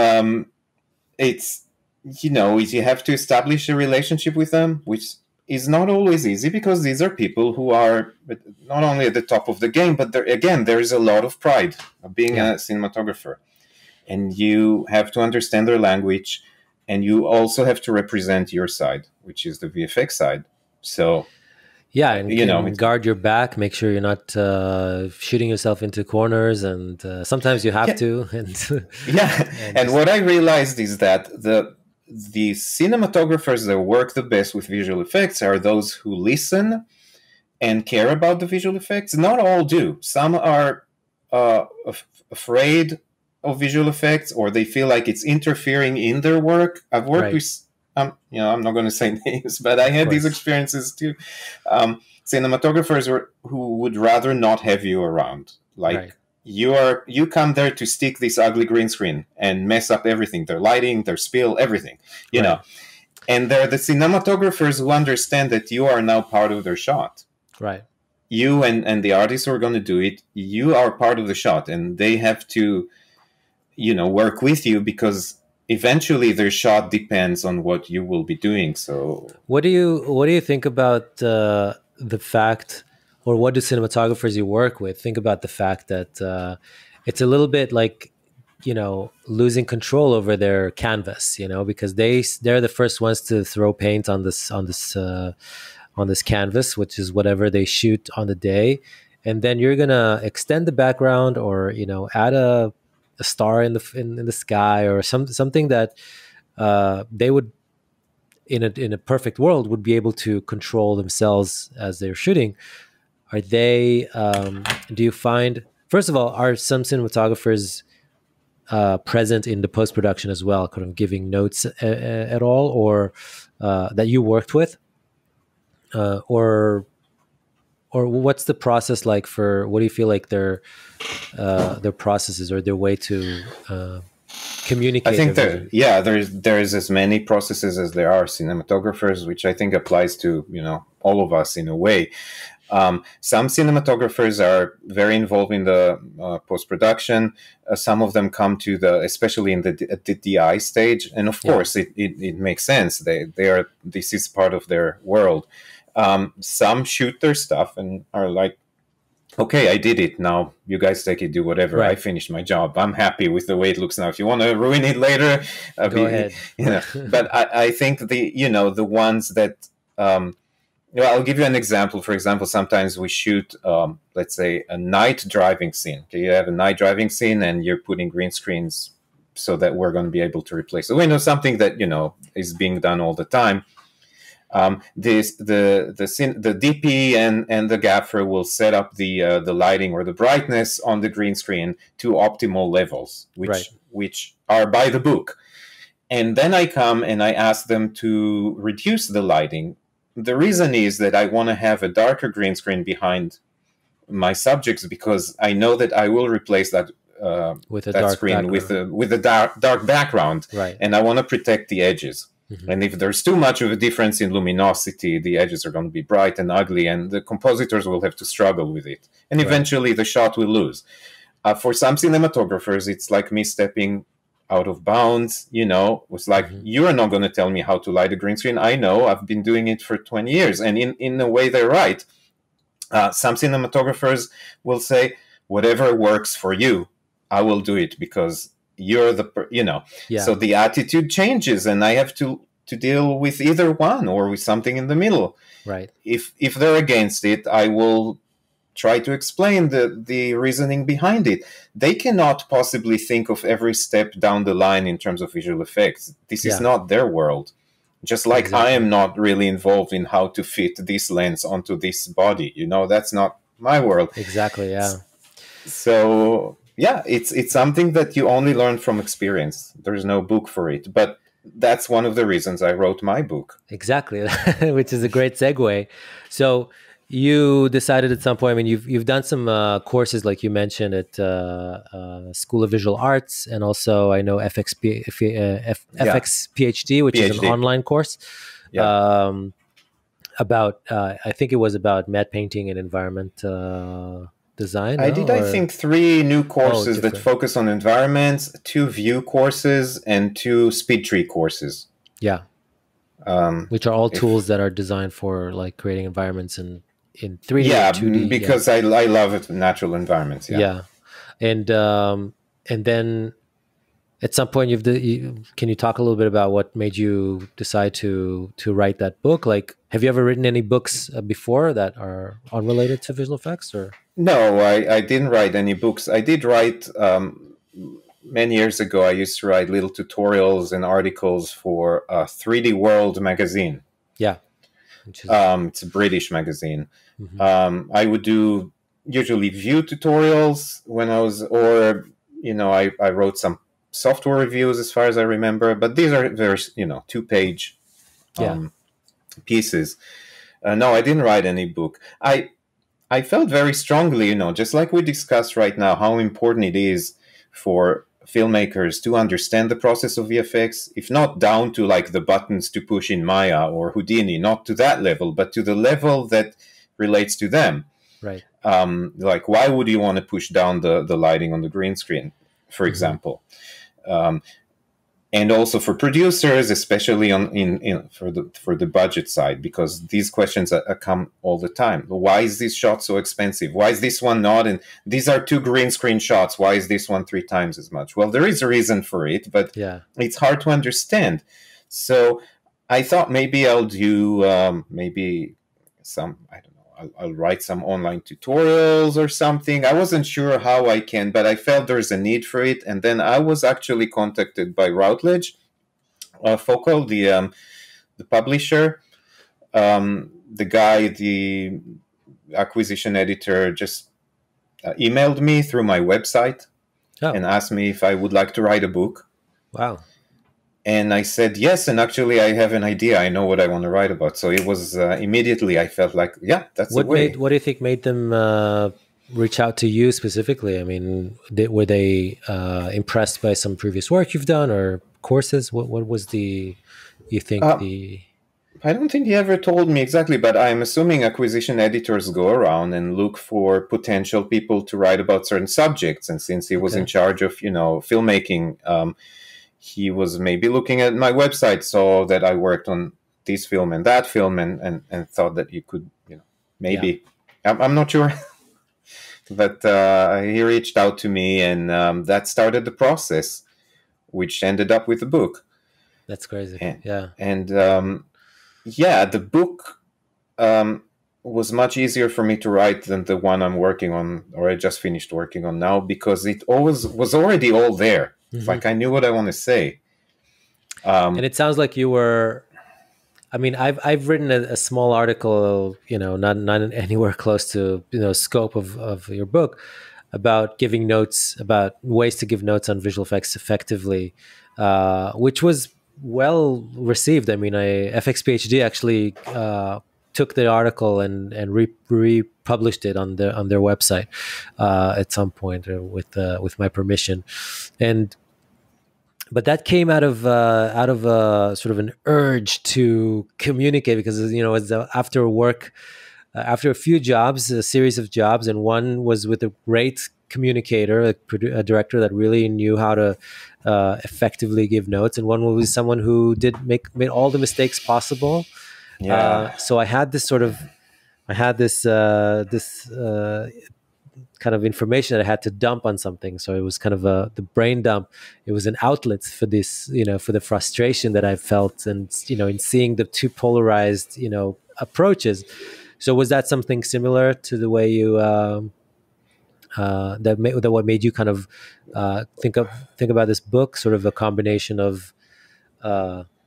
it's you have to establish a relationship with them, which is not always easy, because these are people who are not only at the top of the game, but there is a lot of pride of being a cinematographer, and you have to understand their language, and you also have to represent your side, which is the VFX side. So and guard your back, make sure you're not shooting yourself into corners, and sometimes you have to. And what I realized is that the cinematographers that work the best with visual effects are those who listen and care about the visual effects. Not all do. Some are afraid of visual effects, or they feel like it's interfering in their work. I've worked with, I'm not going to say names, but I had these experiences too. Cinematographers who would rather not have you around. You come there to stick this ugly green screen and mess up everything, their lighting, their spill, everything, know. And they're the cinematographers who understand that you are now part of their shot. Right. You and the artists who are going to do it, you are part of the shot, and they have to, work with you, because eventually their shot depends on what you will be doing. So what do you think about the fact, or what do cinematographers you work with think about the fact that it's a little bit like, losing control over their canvas, because they're the first ones to throw paint on this canvas, which is whatever they shoot on the day, and then you're gonna extend the background, or add a star in the sky, or something that they would, in a perfect world, would be able to control themselves as they're shooting. Are they? Do you find, first of all, are some cinematographers present in the post production as well, kind of giving notes at all, or that you worked with, or what's the process like for? What do you feel like their processes or their way to communicate? I think there's as many processes as there are cinematographers, which I think applies to all of us in a way. Some cinematographers are very involved in the post-production. Some of them come to especially in the DI stage, and of course it makes sense. This is part of their world. Some shoot their stuff and are like, okay, I did it. Now you guys take it, do whatever. Right. I finished my job. I'm happy with the way it looks now. If you want to ruin it later, go ahead. But I think the ones that I'll give you an example. For example, sometimes we shoot, let's say, a night driving scene. Okay, you have a night driving scene, and you're putting green screens so that we're going to be able to replace the window. Something that is being done all the time. The DP and the gaffer will set up the lighting or the brightness on the green screen to optimal levels, which are by the book. And then I come and I ask them to reduce the lighting. The reason is that I want to have a darker green screen behind my subjects, because I know that I will replace that with a dark screen background. with a dark background, right? And I want to protect the edges. Mm-hmm. And if there's too much of a difference in luminosity, the edges are going to be bright and ugly, and the compositors will have to struggle with it. And eventually the shot will lose. For some cinematographers, it's like me stepping out of bounds. It's like, you're not going to tell me how to light a green screen. I know, I've been doing it for 20 years. And in a way, they're right. Some cinematographers will say, whatever works for you, I will do it, because you're So the attitude changes, and I have to deal with either one or with something in the middle. Right. If they're against it, I will try to explain the reasoning behind it. They cannot possibly think of every step down the line in terms of visual effects. This is not their world. Just like I am not really involved in how to fit this lens onto this body. That's not my world. Exactly, yeah. So, it's something that you only learn from experience. There's no book for it. But that's one of the reasons I wrote my book. Exactly, which is a great segue. So you decided at some point, I mean, you've done some courses, like you mentioned, at School of Visual Arts, and also I know FX PhD, which is an online course about, I think it was about matte painting and environment design. I think 3 new courses that focus on environments, 2 view courses, and 2 speed tree courses. Yeah. Which are all tools that are designed for like creating environments in 3D, 2D. Because I love it, natural environments. Yeah. And then at some point can you talk a little bit about what made you decide to write that book? Like, have you ever written any books before that are unrelated to visual effects, or? No, I didn't write any books. I did write, many years ago, I used to write little tutorials and articles for 3D World magazine. Yeah. It's a British magazine. Mm-hmm. I would do usually view tutorials when I was, or, I wrote some software reviews as far as I remember, but these are very, 2-page pieces. No, I didn't write any book. I felt very strongly, just like we discussed right now, how important it is for filmmakers to understand the process of VFX, if not down to like the buttons to push in Maya or Houdini, not to that level, but to the level that relates to them. Right. Like, why would you want to push down the lighting on the green screen, for example? And also for producers, especially for the budget side, because these questions come all the time. Why is this shot so expensive? Why is this one not? And these are 2 green screen shots. Why is this one 3 times as much? Well, there is a reason for it, but it's hard to understand. So I thought maybe I'll do I'll write some online tutorials or something. I wasn't sure how I can, but I felt there's a need for it. And then I was actually contacted by Routledge, Focal, the publisher, the acquisition editor, just emailed me through my website and asked me if I would like to write a book. Wow. And I said yes, and actually I have an idea. I know what I want to write about. So it was immediately I felt like, yeah, that's the way. What do you think made them reach out to you specifically? I mean, were they impressed by some previous work you've done or courses? What was I don't think he ever told me exactly, but I'm assuming acquisition editors go around and look for potential people to write about certain subjects. And since he was in charge of, filmmaking, he was maybe looking at my website, saw that I worked on this film and that film, and thought that you could, maybe. Yeah. I'm not sure. But he reached out to me, and that started the process, which ended up with the book. That's crazy. And the book was much easier for me to write than the one I'm working on, or I just finished working on now, because it always was already all there. Mm-hmm. Like I knew what I want to say. And it sounds like you were. I mean, I've written a small article, not anywhere close to scope of your book, about giving notes, about ways to give notes on visual effects effectively, which was well received. I mean, FX PhD actually took the article and republished it on their website at some point with my permission, but that came out of sort of an urge to communicate, because it's after work, after a few jobs, a series of jobs, and one was with a great communicator, a director that really knew how to effectively give notes, and one was someone who made all the mistakes possible. So I had this kind of information that I had to dump on something. So it was kind of the brain dump. It was an outlet for this, for the frustration that I felt, and in seeing the two polarized, approaches. So was that something similar to the way you that what made you kind of think about this book? Sort of a combination of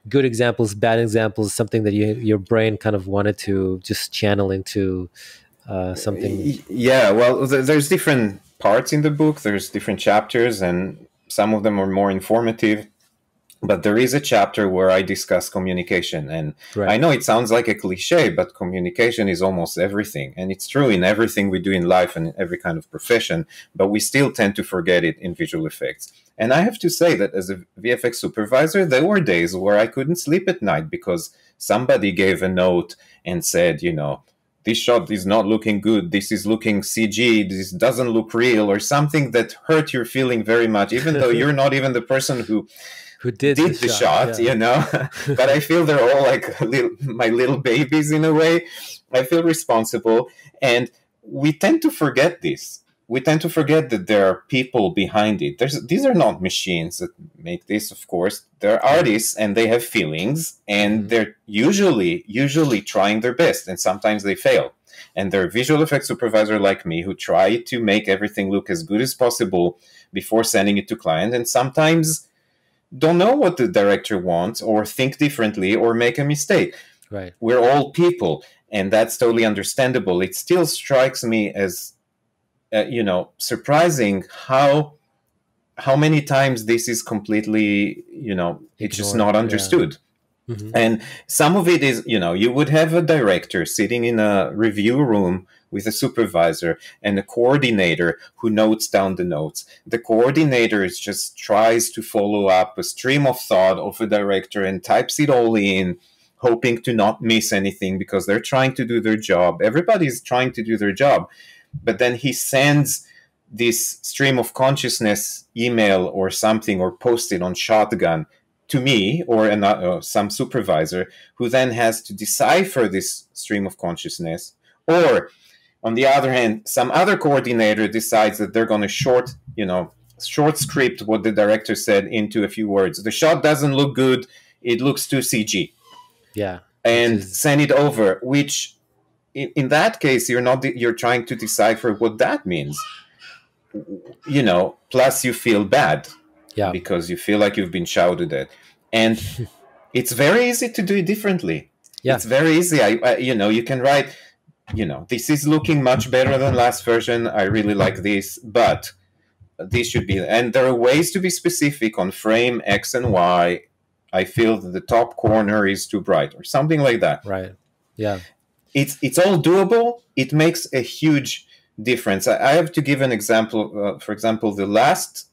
good examples, bad examples, something that your brain kind of wanted to just channel into something. Yeah, well, there's different parts in the book. There's different chapters, and some of them are more informative. But there is a chapter where I discuss communication. And right. I know it sounds like a cliche, but communication is almost everything. And it's true in everything we do in life and in every kind of profession, but we still tend to forget it in visual effects. And I have to say that as a VFX supervisor, there were days where I couldn't sleep at night because somebody gave a note and said, this shot is not looking good, this is looking CG, this doesn't look real, or something that hurt your feeling very much, even though you're not even the person who did the shot, yeah. But I feel they're all like my little babies in a way. I feel responsible, and we tend to forget this. We tend to forget that there are people behind it. These are not machines that make this, of course. They're artists, and they have feelings, and they're usually trying their best, and sometimes they fail. And they're a visual effects supervisor like me who try to make everything look as good as possible before sending it to client, and sometimes don't know what the director wants, or think differently, or make a mistake. Right. We're all people, and that's totally understandable. It still strikes me as surprising how many times this is completely, it's just not understood. Yeah. Mm-hmm. And some of it is, you would have a director sitting in a review room with a supervisor and a coordinator who notes down the notes. The coordinator just tries to follow up a stream of thought of a director and types it all in, hoping to not miss anything because they're trying to do their job. Everybody's trying to do their job. But then he sends this stream of consciousness email or something, or post it on Shotgun to me or some supervisor, who then has to decipher this stream of consciousness. Or on the other hand, some other coordinator decides that they're going to short script what the director said into a few words. The shot doesn't look good. It looks too CG. Yeah. And send it over, which in that case, you're trying to decipher what that means. Plus you feel bad. Yeah. Because you feel like you've been shouted at. And it's very easy to do it differently. It's very easy. You can write, this is looking much better than last version. I really like this, but this should be, and there are ways to be specific on frame X and Y. I feel that the top corner is too bright or something like that. Right. Yeah. It's all doable. It makes a huge difference. I have to give an example. For example, the last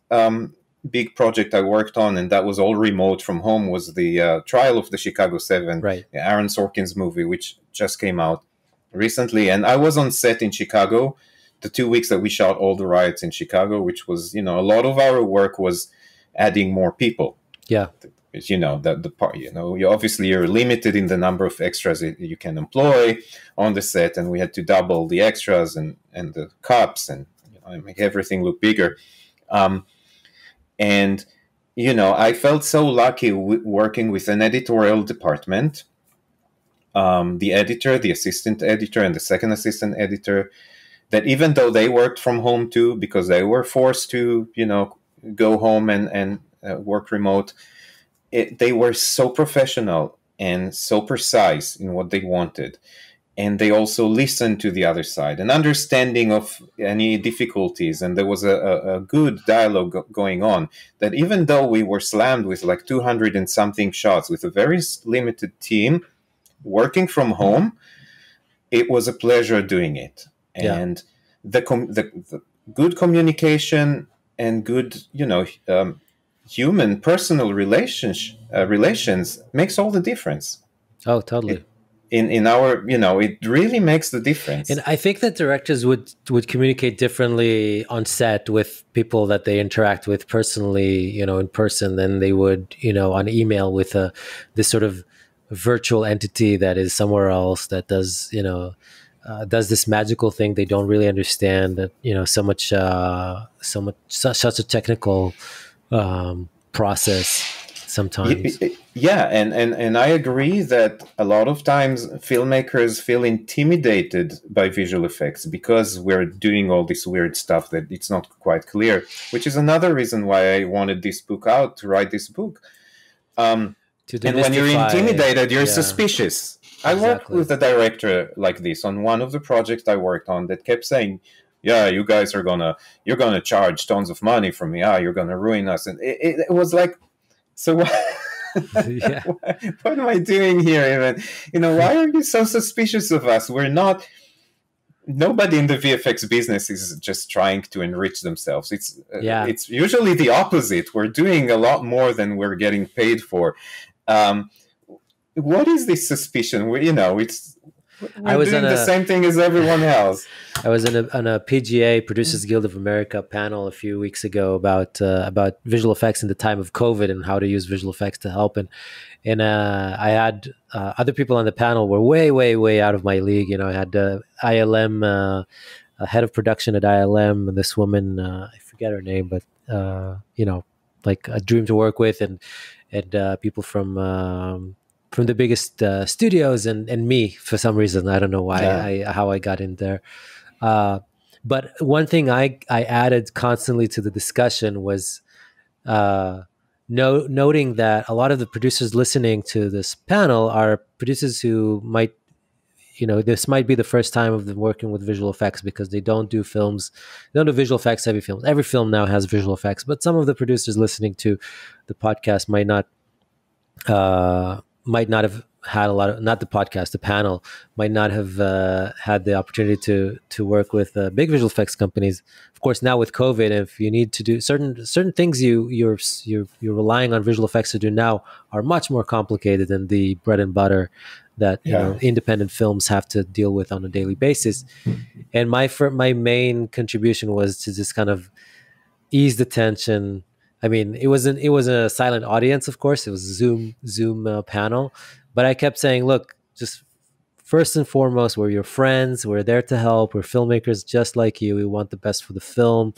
big project I worked on, and that was all remote from home, was the Trial of the Chicago 7, right. Aaron Sorkin's movie, which just came out recently. And I was on set in Chicago the 2 weeks that we shot all the riots in Chicago, which was, a lot of our work was adding more people. Yeah. The part, you're limited in the number of extras you can employ on the set, and we had to double the extras and the cups and make everything look bigger. And I felt so lucky working with an editorial department, the editor, the assistant editor, and the second assistant editor, that even though they worked from home too, because they were forced to, go home and work remote, they were so professional and so precise in what they wanted. And they also listened to the other side, an understanding of any difficulties. And there was a good dialogue going on, that even though we were slammed with like 200 and something shots with a very limited team working from home, it was a pleasure doing it. And the good communication and good, human personal relations makes all the difference. Oh, totally. In our, it really makes the difference. And I think that directors would communicate differently on set with people that they interact with personally, in person, than they would, on email with this sort of virtual entity that is somewhere else, that does, does this magical thing they don't really understand, that, such a technical process sometimes. Yeah, and I agree that a lot of times filmmakers feel intimidated by visual effects because we're doing all this weird stuff that it's not quite clear, which is another reason why I wanted this book out, to write this book. And when you're intimidated, you're suspicious. Exactly. I worked with a director like this on one of the projects I worked on, that kept saying, yeah, you guys you're gonna charge tons of money from me. You're gonna ruin us. And it was like, so what am I doing here? Even, why are you so suspicious of us? We're not. Nobody in the VFX business is just trying to enrich themselves. It's usually the opposite. We're doing a lot more than we're getting paid for. What is this suspicion? We're doing the same thing as everyone else. I was on a PGA, Producers Guild of America, panel a few weeks ago about visual effects in the time of COVID and how to use visual effects to help. And I had other people on the panel were way, way, way out of my league. I had ILM, a head of production at ILM, and this woman, I forget her name, but like a dream to work with, and people from the biggest studios, and me, for some reason. I don't know why, how I got in there. But one thing I added constantly to the discussion was noting that a lot of the producers listening to this panel are producers who might, this might be the first time of them working with visual effects, because they don't do visual effects heavy films. Every film now has visual effects, but some of the producers listening to the podcast might not have had the panel might not have had the opportunity to work with big visual effects companies. Of course, now with COVID, if you need to do certain things, you're relying on visual effects to do now are much more complicated than the bread and butter that independent films have to deal with on a daily basis. And my main contribution was to just kind of ease the tension. I mean, it was a silent audience, of course. It was a Zoom panel, but I kept saying, look, just first and foremost, we're your friends. We're there to help. We're filmmakers just like you. We want the best for the film.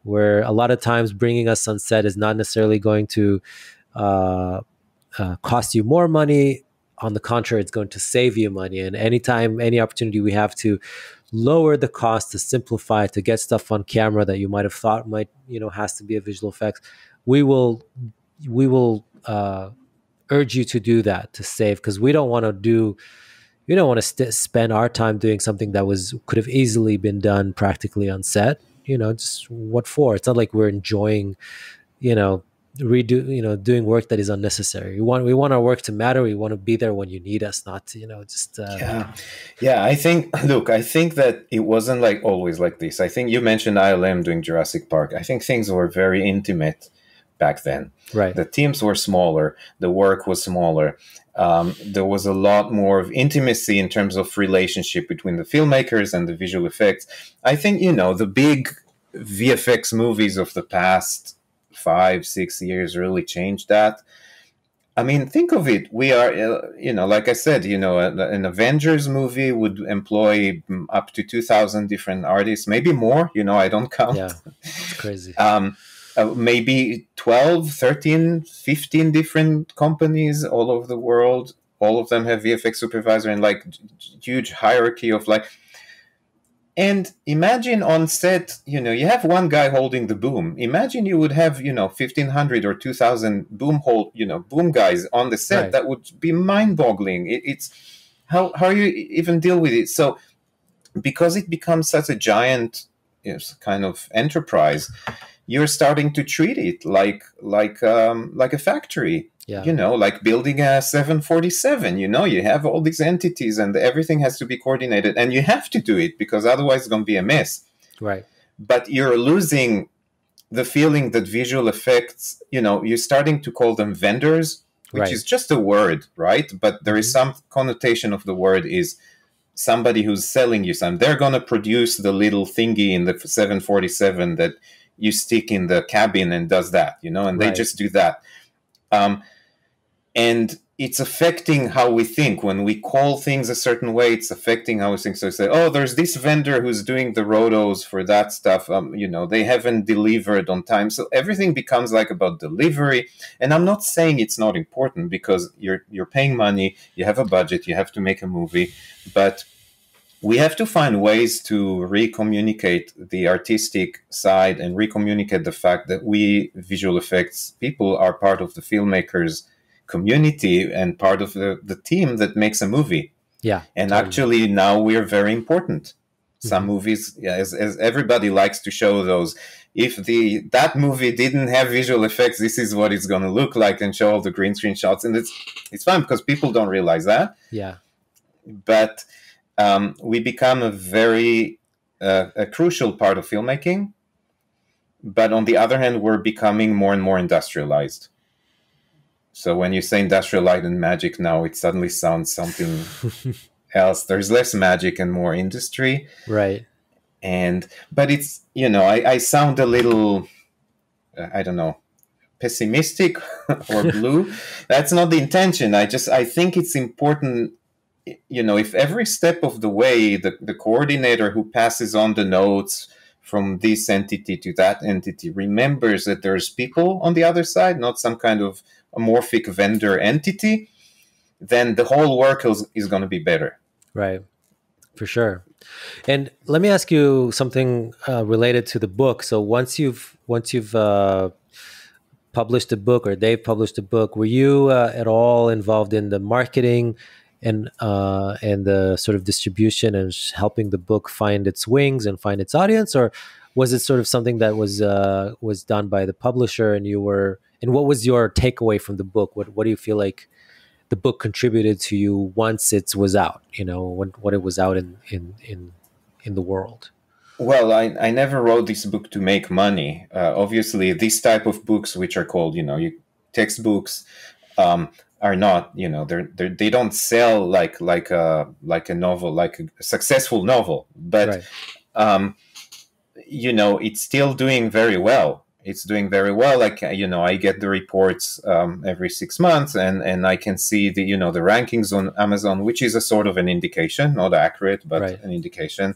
Where a lot of times bringing us on set is not necessarily going to cost you more money. On the contrary, it's going to save you money. And any opportunity we have to lower the cost, to simplify, to get stuff on camera that you might have thought has to be a visual effects, we will urge you to do that, to save, because we don't want to spend our time doing something that could have easily been done practically on set. Just what for? It's not like we're enjoying, doing work that is unnecessary. We want our work to matter. We want to be there when you need us, not to, just yeah. I think that it wasn't like always like this. I think you mentioned ILM doing Jurassic Park. I think things were very intimate back then. Right. The teams were smaller. The work was smaller. There was a lot more of intimacy in terms of relationship between the filmmakers and the visual effects. I think, the big VFX movies of the past 5-6 years really changed that. I mean, think of it. We are, like I said, an Avengers movie would employ up to 2,000 different artists, maybe more. I don't count. Yeah, it's crazy. Maybe 12, 13, 15 different companies all over the world. All of them have VFX supervisor and like huge hierarchy of like. And imagine on set, you have one guy holding the boom. Imagine you would have, 1,500 or 2,000 boom guys on the set. Right. That would be mind-boggling. It's how you even deal with it. So because it becomes such a giant kind of enterprise, you're starting to treat it like a factory. Yeah. Like building a 747, you have all these entities and everything has to be coordinated, and you have to do it because otherwise it's going to be a mess. Right. But you're losing the feeling that visual effects, you're starting to call them vendors, which right. is just a word, right? But there is some connotation of the word is somebody who's selling you something. They're going to produce the little thingy in the 747 that you stick in the cabin and does that, and they just do that. And it's affecting how we think. When we call things a certain way, it's affecting how we think. So say, oh, there's this vendor who's doing the rotos for that stuff. They haven't delivered on time. So everything becomes like about delivery. And I'm not saying it's not important because you're paying money, you have a budget, you have to make a movie. But we have to find ways to recommunicate the artistic side and recommunicate the fact that we visual effects people are part of the filmmakers community and part of the team that makes a movie. Yeah. And totally. Actually now we're very important. Some movies, as everybody likes to show those, if that movie didn't have visual effects, this is what it's going to look like, and show all the green screen shots. And it's fun because people don't realize that. Yeah. But we become a crucial part of filmmaking. But on the other hand, we're becoming more and more industrialized. So when you say industrialized and magic now, it suddenly sounds something else. There's less magic and more industry. Right. But it's, I sound a little, I don't know, pessimistic or blue. That's not the intention. I think it's important, if every step of the way, the coordinator who passes on the notes from this entity to that entity remembers that there's people on the other side, not some kind of amorphic vendor entity, then the whole work is going to be better. Right. For sure. And let me ask you something related to the book. So once you've published a book, or they've published a book, were you at all involved in the marketing and the sort of distribution and helping the book find its wings and find its audience, or was it sort of something that was done by the publisher and what was your takeaway from the book? What do you feel like the book contributed to you once it was out, when it was out in the world? Well, I never wrote this book to make money. Obviously, this type of books, which are called, textbooks, are not, they don't sell like a novel, like a successful novel. But, right. It's still doing very well. It's doing very well. Like, I get the reports every 6 months, and I can see the rankings on Amazon, which is a sort of an indication, not accurate, but right. An indication.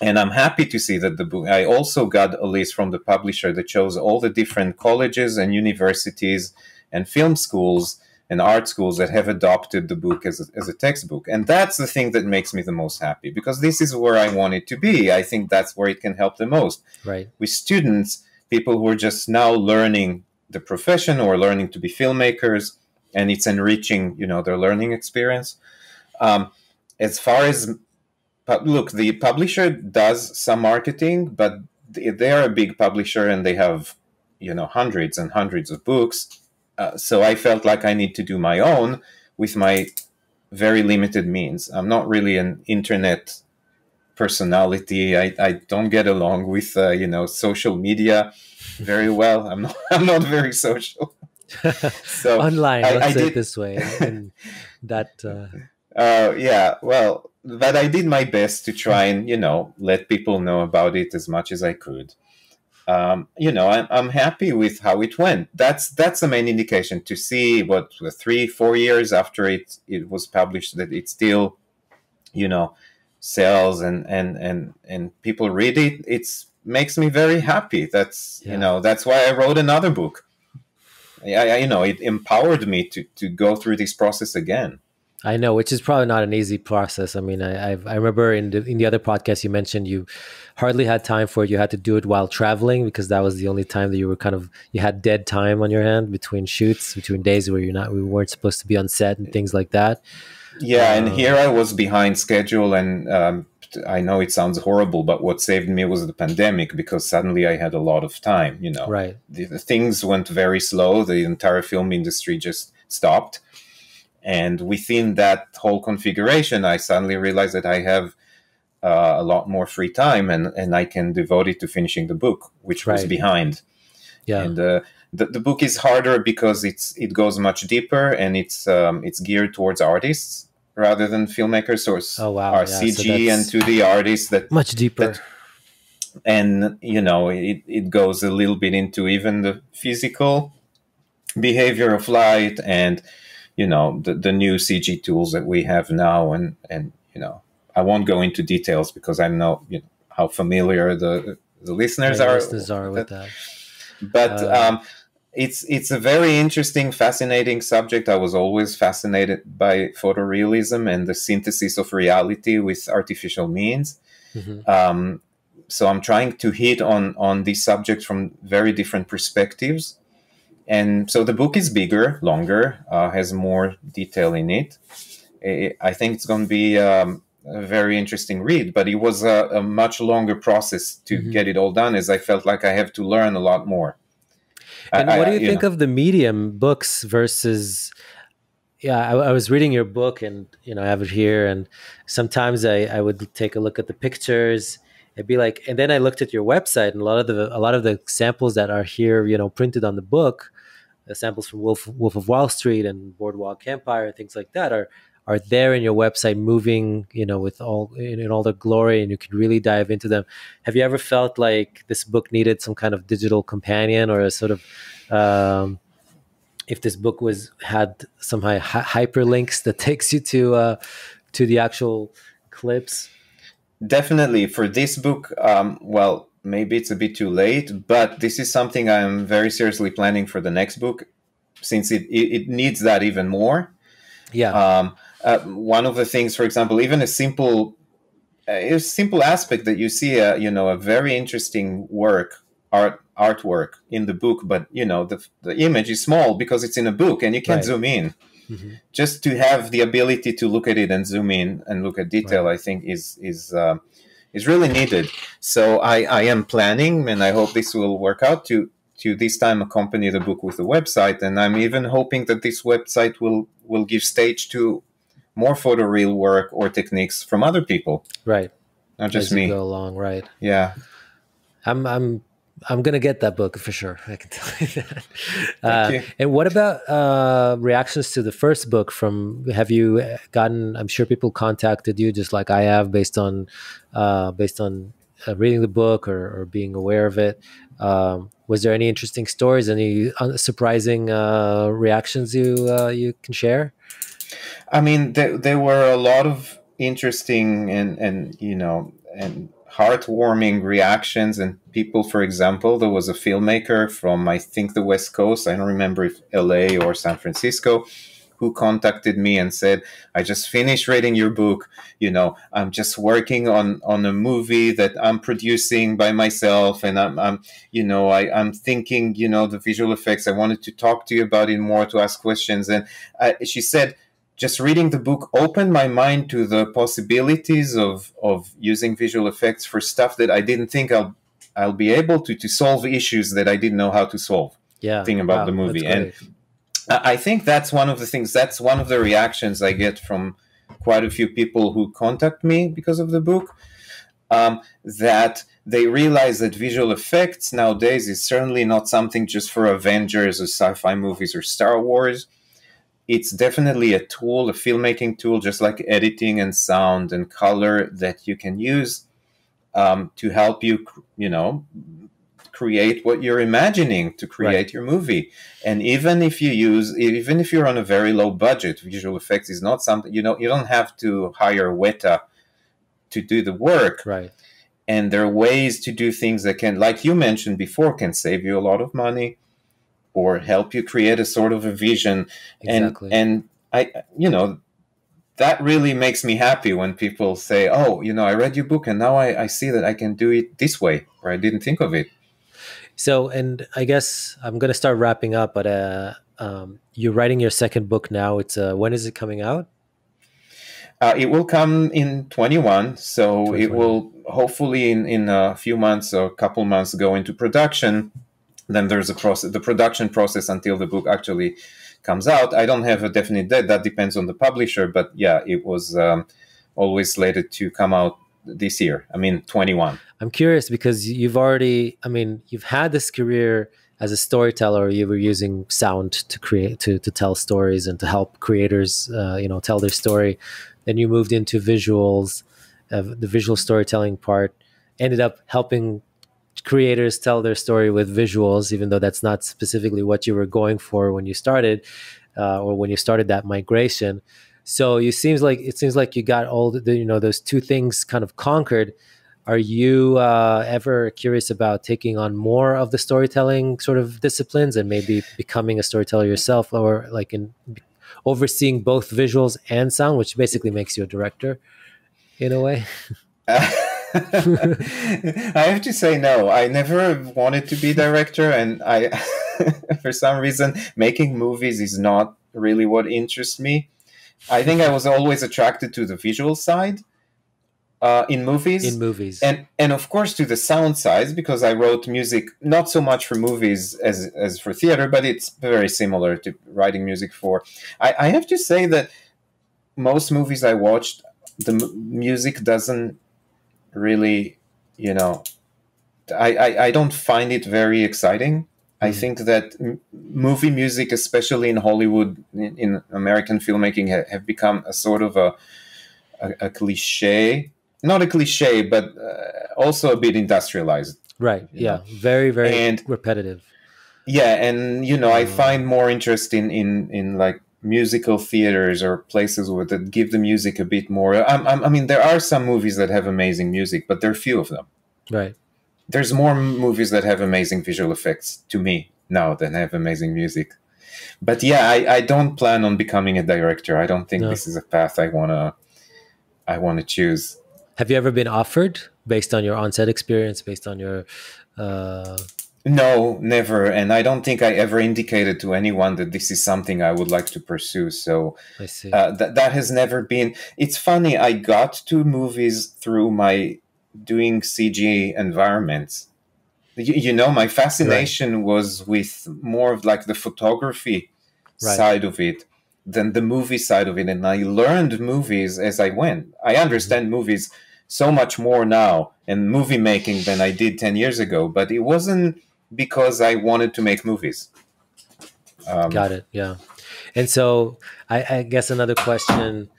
And I'm happy to see that the book, I also got a list from the publisher that shows all the different colleges and universities and film schools and art schools that have adopted the book as a textbook. And that's the thing that makes me the most happy, because this is where I want it to be. I think that's where it can help the most. Right. With students, people who are just now learning the profession or learning to be filmmakers, and it's enriching, their learning experience. As far as look, the publisher does some marketing, but they are a big publisher and they have, hundreds and hundreds of books. So I felt like I need to do my own with my very limited means. I'm not really an internet personality. I don't get along with social media very well. I'm not very social. So online, let's say it this way. And that. Yeah, well, but I did my best to try and let people know about it as much as I could. I'm happy with how it went. That's the main indication, to see what 3-4 years after it was published, that it still sells and people read it. It's makes me very happy. That's that's why I wrote another book. It empowered me to go through this process again. I know, which is probably not an easy process. I mean, I remember in the other podcast you mentioned you hardly had time for it. You had to do it while traveling, because that was the only time that you had dead time on your hand between shoots, between days where we weren't supposed to be on set and things like that. Yeah, and here I was behind schedule, and I know it sounds horrible, but what saved me was the pandemic, because suddenly I had a lot of time. Right. The things went very slow. The entire film industry just stopped. And within that whole configuration, I suddenly realized that I have a lot more free time, and I can devote it to finishing the book, which was behind. Yeah. And the book is harder because it goes much deeper, and it's geared towards artists rather than filmmakers. So our CG and 2D artists that much deeper. And it goes a little bit into even the physical behavior of light and the new CG tools that we have now, and I won't go into details because I know how familiar the listeners are with that. But it's a very interesting, fascinating subject. I was always fascinated by photorealism and the synthesis of reality with artificial means. Mm-hmm. So I'm trying to hit on this subject from very different perspectives. And so the book is bigger, longer, has more detail in it. I think it's going to be a very interesting read, but it was a much longer process to get it all done, as I felt like I have to learn a lot more. And what do you think of the medium, books versus... Yeah, I was reading your book, and I have it here, and sometimes I would take a look at the pictures. It'd be like, and then I looked at your website, and a lot of the samples that are here, printed on the book, the samples from Wolf of Wall Street and Boardwalk Empire and things like that are there in your website, moving, with all in all their glory, and you could really dive into them. Have you ever felt like this book needed some kind of digital companion, or a sort of if this book had some hyperlinks that takes you to the actual clips? Definitely for this book, well, maybe it's a bit too late, but this is something I'm very seriously planning for the next book, since it needs that even more. Yeah. One of the things, for example, even a simple aspect that you see, a very interesting artwork in the book, but the image is small because it's in a book and you can't zoom in. Mm-hmm. Just to have the ability to look at it and zoom in and look at detail, I think is really needed. So I am planning, and I hope this will work out, to this time accompany the book with a website. And I'm even hoping that this website will give stage to more photoreal work or techniques from other people. Right. Not just As me. You go along, right. Yeah. I'm gonna get that book for sure. I can tell you that. Thank you. And what about reactions to the first book? Have you gotten? I'm sure people contacted you just like I have, based on reading the book or being aware of it. Was there any interesting stories? Any surprising reactions you can share? I mean, there were a lot of interesting and heartwarming reactions, and people, for example, there was a filmmaker from, I think, the West Coast. I don't remember if LA or San Francisco, who contacted me and said, I just finished reading your book. I'm just working on a movie that I'm producing by myself. And I'm thinking, the visual effects, I wanted to talk to you about it more, to ask questions. And she said, just reading the book opened my mind to the possibilities of using visual effects for stuff that I didn't think I'll be able to solve issues that I didn't know how to solve. Yeah. Thing about the movie. And I think that's one of the things, that's one of the reactions I get from quite a few people who contact me because of the book, that they realize that visual effects nowadays is certainly not something just for Avengers or sci-fi movies or Star Wars. It's definitely a tool, a filmmaking tool, just like editing and sound and color, that you can use to help you, create what you're imagining to create your movie. And even if you're on a very low budget, visual effects is not something, you don't have to hire Weta to do the work. Right. And there are ways to do things that can, like you mentioned before, can save you a lot of money or help you create a sort of a vision. Exactly. And I, that really makes me happy when people say, oh, I read your book and now I see that I can do it this way, or I didn't think of it. So, and I guess I'm going to start wrapping up, but you're writing your second book now. It's when is it coming out? It will come in 21. So it will hopefully in a few months or a couple months go into production. Then there's a process, the production process until the book actually comes out. I don't have a definite date. That depends on the publisher. But yeah, it was always slated to come out this year. 21. I'm curious because you've had this career as a storyteller. You were using sound to create, to tell stories and to help creators, tell their story. Then you moved into visuals, the visual storytelling part, ended up helping creators tell their story with visuals, even though that's not specifically what you were going for when you started, or when you started that migration. So it seems like you got all those two things kind of conquered. Are you ever curious about taking on more of the storytelling sort of disciplines and maybe becoming a storyteller yourself, or like in overseeing both visuals and sound, which basically makes you a director in a way? I have to say no. I never wanted to be director, and I, for some reason, making movies is not really what interests me. I think I was always attracted to the visual side in movies. And of course to the sound side, because I wrote music not so much for movies as for theater, but it's very similar to writing music for. I have to say that most movies I watched, the music doesn't really, I don't find it very exciting. I think that movie music, especially in Hollywood, in American filmmaking, have become a sort of a cliche. Not a cliche, but also a bit industrialized. Right. Yeah. Very, very repetitive. Yeah. And, I find more interest in like musical theaters or places that give the music a bit more. There are some movies that have amazing music, but there are few of them. Right. There's more movies that have amazing visual effects to me now than have amazing music. But yeah, I don't plan on becoming a director. I don't think this is a path I wanna choose. Have you ever been offered based on your on-set experience, based on your No, never. And I don't think I ever indicated to anyone that this is something I would like to pursue. So I see. That has never been. It's funny, I got to movies through my doing CG environments. My fascination was with more of like the photography side of it than the movie side of it. And I learned movies as I went. I understand movies so much more now and movie making than I did 10 years ago, but it wasn't because I wanted to make movies. Got it. Yeah. And so I guess another question,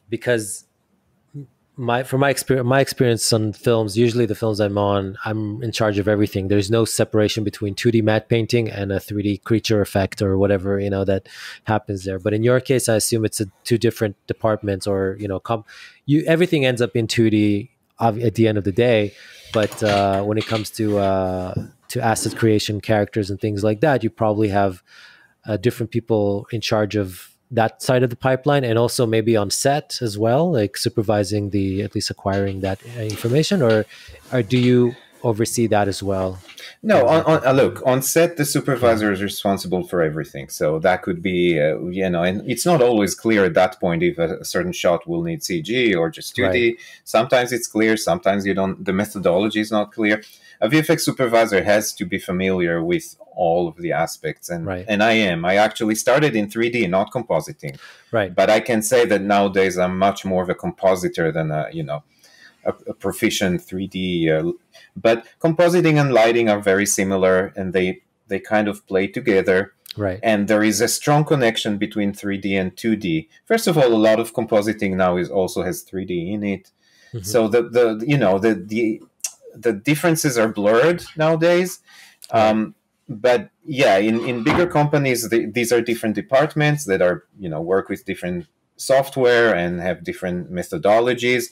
because my experience on films, usually the films I'm on, I'm in charge of everything. There's no separation between 2D matte painting and a 3D creature effect or whatever, that happens there. But in your case, I assume it's two different departments, or, everything ends up in 2D at the end of the day. But when it comes to asset creation, characters and things like that, you probably have different people in charge of that side of the pipeline, and also maybe on set as well, like supervising at least acquiring that information, or do you oversee that as well? No, look, on set, the supervisor is responsible for everything. So that could be, and it's not always clear at that point if a certain shot will need CG or just 2D. Right. Sometimes it's clear, sometimes you don't. The methodology is not clear. A VFX supervisor has to be familiar with all of the aspects, and right. and I actually started in 3D, not compositing. Right. But I can say that nowadays I'm much more of a compositor than a proficient 3D. But compositing and lighting are very similar, and they kind of play together. Right. And there is a strong connection between 3D and 2D. First of all, a lot of compositing now also has 3D in it. Mm-hmm. So the differences are blurred nowadays. Right. But yeah, in bigger companies, these are different departments that are work with different software and have different methodologies.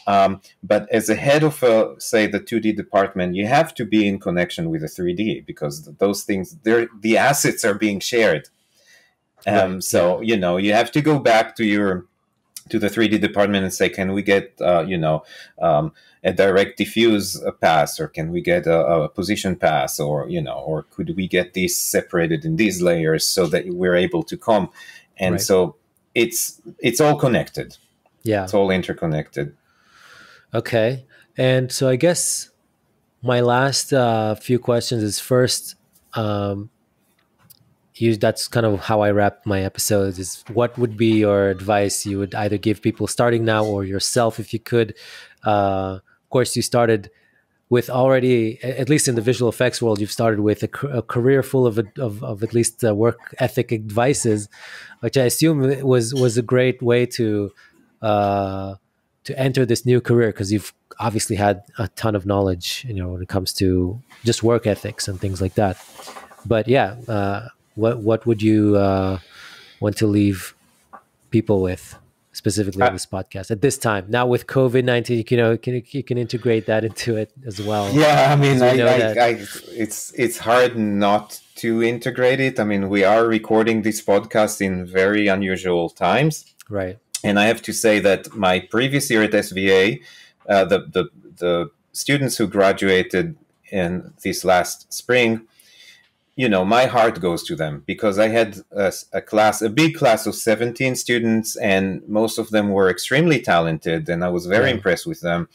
But as a head of, say, the 2D department, you have to be in connection with the 3D, because those things, the assets are being shared. Right. So, you have to go back to the 3D department and say, can we get, a direct diffuse pass, or can we get a position pass, or could we get these separated in these layers so that we're able to come? And right. So it's all connected. Yeah. It's all interconnected. Okay. And so I guess my last few questions is first, that's kind of how I wrap my episodes, is what would be your advice you would either give people starting now, or yourself if you could? Of course, you started with already, at least in the visual effects world, you've started with a career full of at least work ethic advices, which I assume was a great way to enter this new career, because you've obviously had a ton of knowledge, when it comes to just work ethics and things like that. But yeah, what would you want to leave people with, specifically on this podcast at this time? Now with COVID-19, you can integrate that into it as well. Yeah, I mean, it's hard not to integrate it. I mean, we are recording this podcast in very unusual times. Right. And I have to say that my previous year at SVA, the students who graduated in this last spring, my heart goes to them, because I had a big class of 17 students, and most of them were extremely talented, and I was very impressed with them.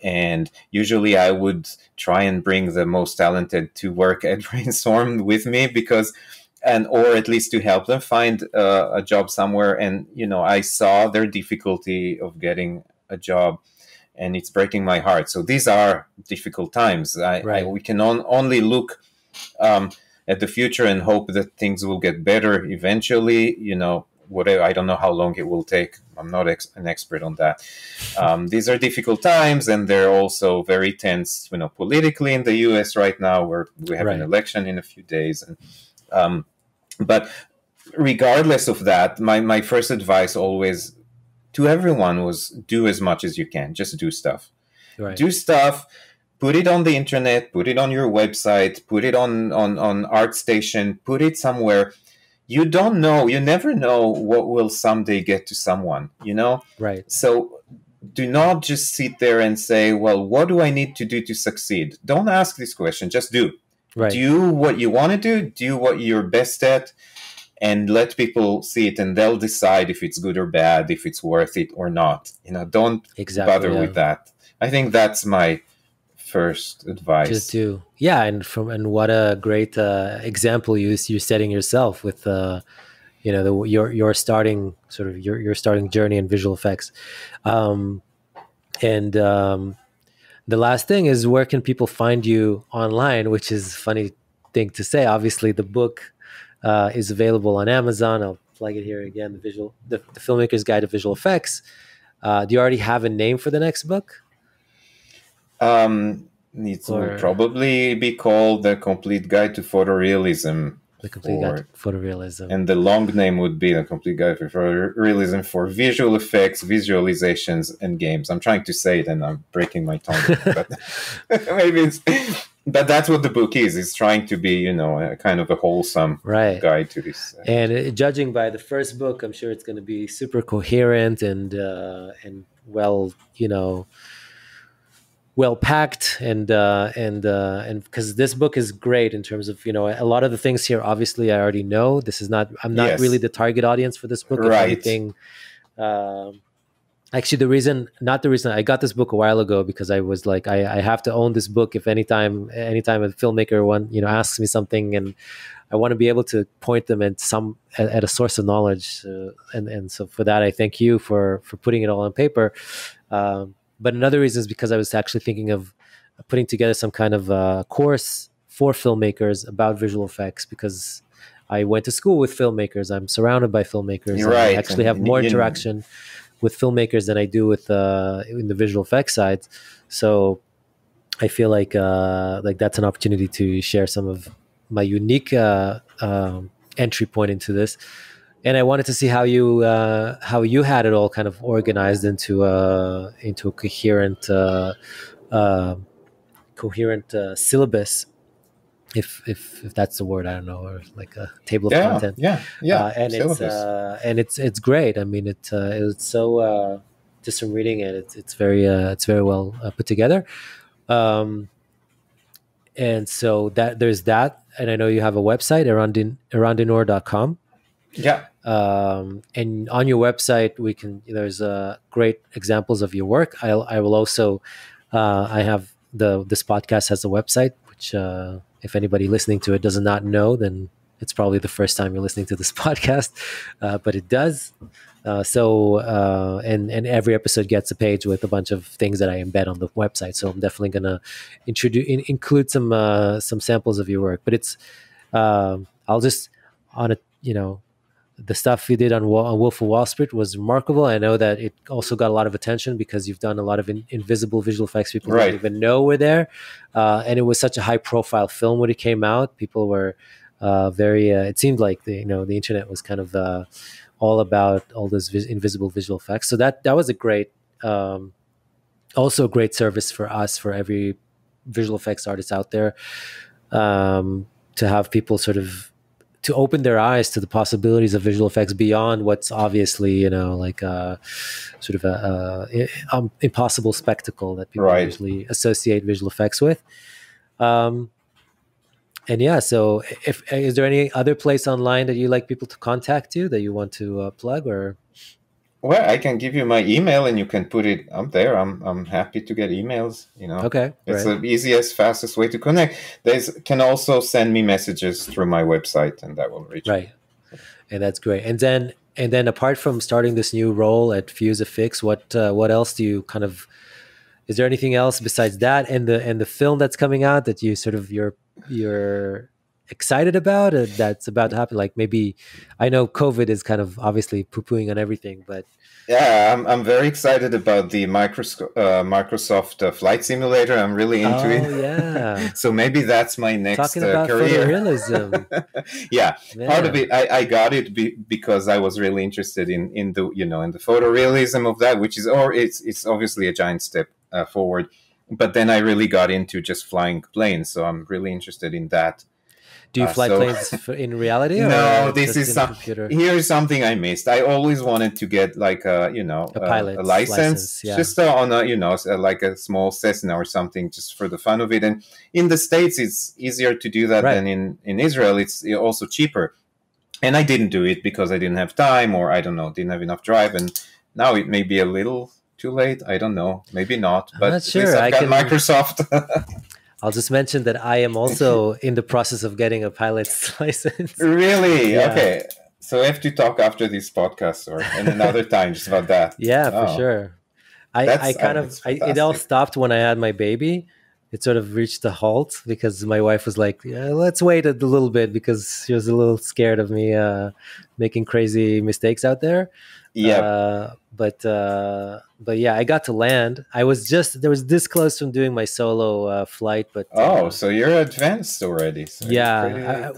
And usually I would try and bring the most talented to work at Brainstorm with me, or at least to help them find a job somewhere. And, I saw their difficulty of getting a job, and it's breaking my heart. So these are difficult times. We can only look at the future and hope that things will get better eventually. Whatever, I don't know how long it will take. I'm not an expert on that. These are difficult times, and they're also very tense, politically in the U.S. right now, where we have an election in a few days. And but regardless of that, my first advice always to everyone was do as much as you can. Just do stuff. Right. Do stuff. Put it on the internet. Put it on your website. Put it on ArtStation. Put it somewhere. You don't know. You never know what will someday get to someone. Right. So do not just sit there and say, "Well, what do I need to do to succeed?" Don't ask this question. Just do. Right. Do what you want to do. Do what you're best at, and let people see it, and they'll decide if it's good or bad, if it's worth it or not. Don't bother with that. I think that's my first advice. Just do. Yeah, and what a great example you're setting yourself with your starting sort of your starting journey in visual effects. The last thing is, where can people find you online? Which is a funny thing to say. Obviously, the book is available on Amazon. I'll plug it here again. The Filmmaker's Guide to Visual Effects. Do you already have a name for the next book? It will probably be called The Complete Guide to Photorealism. The Complete Guide to Photorealism. And the long name would be The Complete Guide to Photorealism for Visual Effects, Visualizations, and Games. I'm trying to say it and I'm breaking my tongue. But maybe but that's what the book is. It's trying to be, a kind of a wholesome guide to this. And judging by the first book, I'm sure it's going to be super coherent and well, well packed, and because this book is great in terms of a lot of the things here. Obviously, I already know. I'm not really the target audience for this book. If anything, actually, the reason I got this book a while ago, because I was like, I have to own this book. If anytime a filmmaker asks me something, and I want to be able to point them at a source of knowledge, and so for that, I thank you for putting it all on paper. But another reason is because I was actually thinking of putting together some kind of course for filmmakers about visual effects, because I went to school with filmmakers. I'm surrounded by filmmakers. You're right. I actually have more interaction with filmmakers than I do with in the visual effects side. So I feel like that's an opportunity to share some of my unique entry point into this. And I wanted to see how you had it all kind of organized into a coherent syllabus, if that's the word, I don't know, or like a table of content. And syllabus. It's great. I mean, it's so just from reading it, it's very well put together. And so that there's that, and I know you have a website, erandinor.com. Yeah. And on your website, there's great examples of your work. I will also, I have this podcast has a website, which if anybody listening to it does not know, then it's probably the first time you're listening to this podcast, but it does. And every episode gets a page with a bunch of things that I embed on the website. So I'm definitely going to include some samples of your work, but it's, I'll just on it, the stuff you did on Wolf of Wall Street was remarkable. I know that it also got a lot of attention because you've done a lot of invisible visual effects people didn't even know were there. And it was such a high profile film when it came out. People were very, it seemed like the internet was kind of all about all those invisible visual effects. So that was a great, also a great service for us, for every visual effects artist out there, to have people sort of, to open their eyes to the possibilities of visual effects beyond what's obviously, like sort of a impossible spectacle that people usually associate visual effects with. And yeah, so is there any other place online that you like people to contact you that you want to plug, or? Well, I can give you my email and you can put it up there. I'm happy to get emails, Okay. It's the easiest, fastest way to connect. Can also send me messages through my website and that will reach me. And that's great. And then apart from starting this new role at FuseFX, what else do you kind of, is there anything else besides that and the film that's coming out that you sort of you're excited about that's about to happen? Like, maybe, I know COVID is kind of obviously poo-pooing on everything, but yeah, I'm very excited about the Microsoft Flight Simulator. I'm really into it. Yeah. So maybe that's my next talking about career. Photorealism. Yeah, part of it I got it because I was really interested in the in the photorealism of that, which is, or it's obviously a giant step forward. But then I really got into just flying planes, so I'm really interested in that. Do you fly planes in reality? No, this is here's something I missed. I always wanted to get like a pilot's license, just on a like a small Cessna or something, just for the fun of it. And in the States, it's easier to do that than in Israel. It's also cheaper. And I didn't do it because I didn't have time, or I don't know, didn't have enough drive. And now it may be a little too late. I don't know, maybe not. But I'm not sure. I've got Microsoft. I'll just mention that I am also in the process of getting a pilot's license. Really? Yeah. Okay. So we have to talk after this podcast or another time just about that. Yeah, for sure. It all stopped when I had my baby. It sort of reached a halt because my wife was like, let's wait a little bit, because she was a little scared of me making crazy mistakes out there. Yeah. But yeah, I got to land. There was this close from doing my solo flight, but so you're advanced already. So yeah.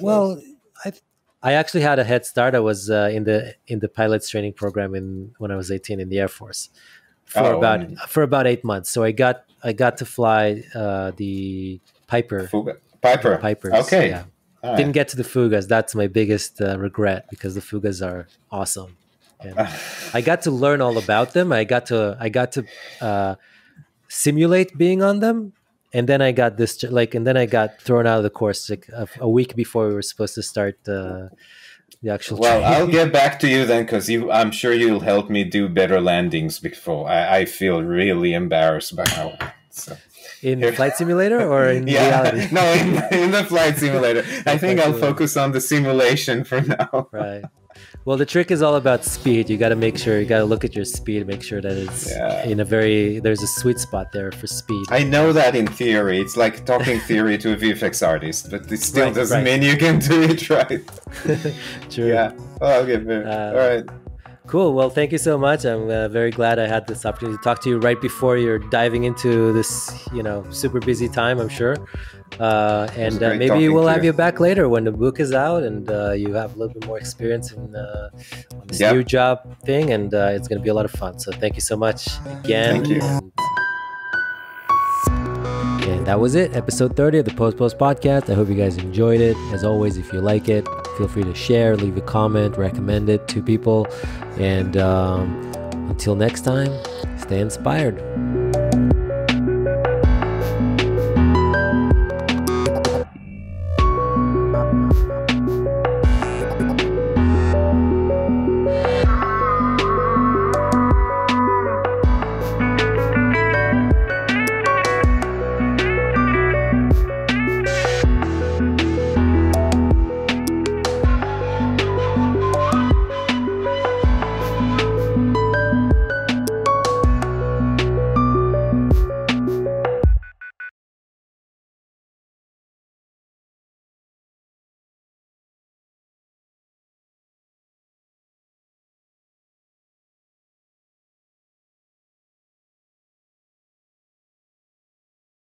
I actually had a head start. I was in the pilot's training program when I was 18 in the Air Force for about 8 months. So I got to fly the Piper. Piper. Pipers. Okay. Yeah. Didn't get to the fugas. That's my biggest regret, because the fugas are awesome. And I got to learn all about them. I got to simulate being on them, and then I got thrown out of the course like a week before we were supposed to start the actual. Well, I'll get back to you then, because I'm sure you'll help me do better landings before. I feel really embarrassed by how. So. In Flight Simulator or in reality? No, in the Flight Simulator. I think I'll focus on the simulation for now. Right. Well, the trick is all about speed. You got to look at your speed, make sure that it's there's a sweet spot there for speed. I know that in theory. It's like talking theory to a VFX artist, but it still doesn't mean you can do it right. True. Yeah. Well, okay. All right. Cool. Well, thank you so much. I'm very glad I had this opportunity to talk to you right before you're diving into this, super busy time, I'm sure. And maybe we'll have you back later when the book is out and you have a little bit more experience on this new job thing, and it's going to be a lot of fun. So thank you so much again. Thank you. And that was it, episode 30 of the Post Podcast. I hope you guys enjoyed it. As always, if you like it, feel free to share, leave a comment, recommend it to people. And until next time, stay inspired.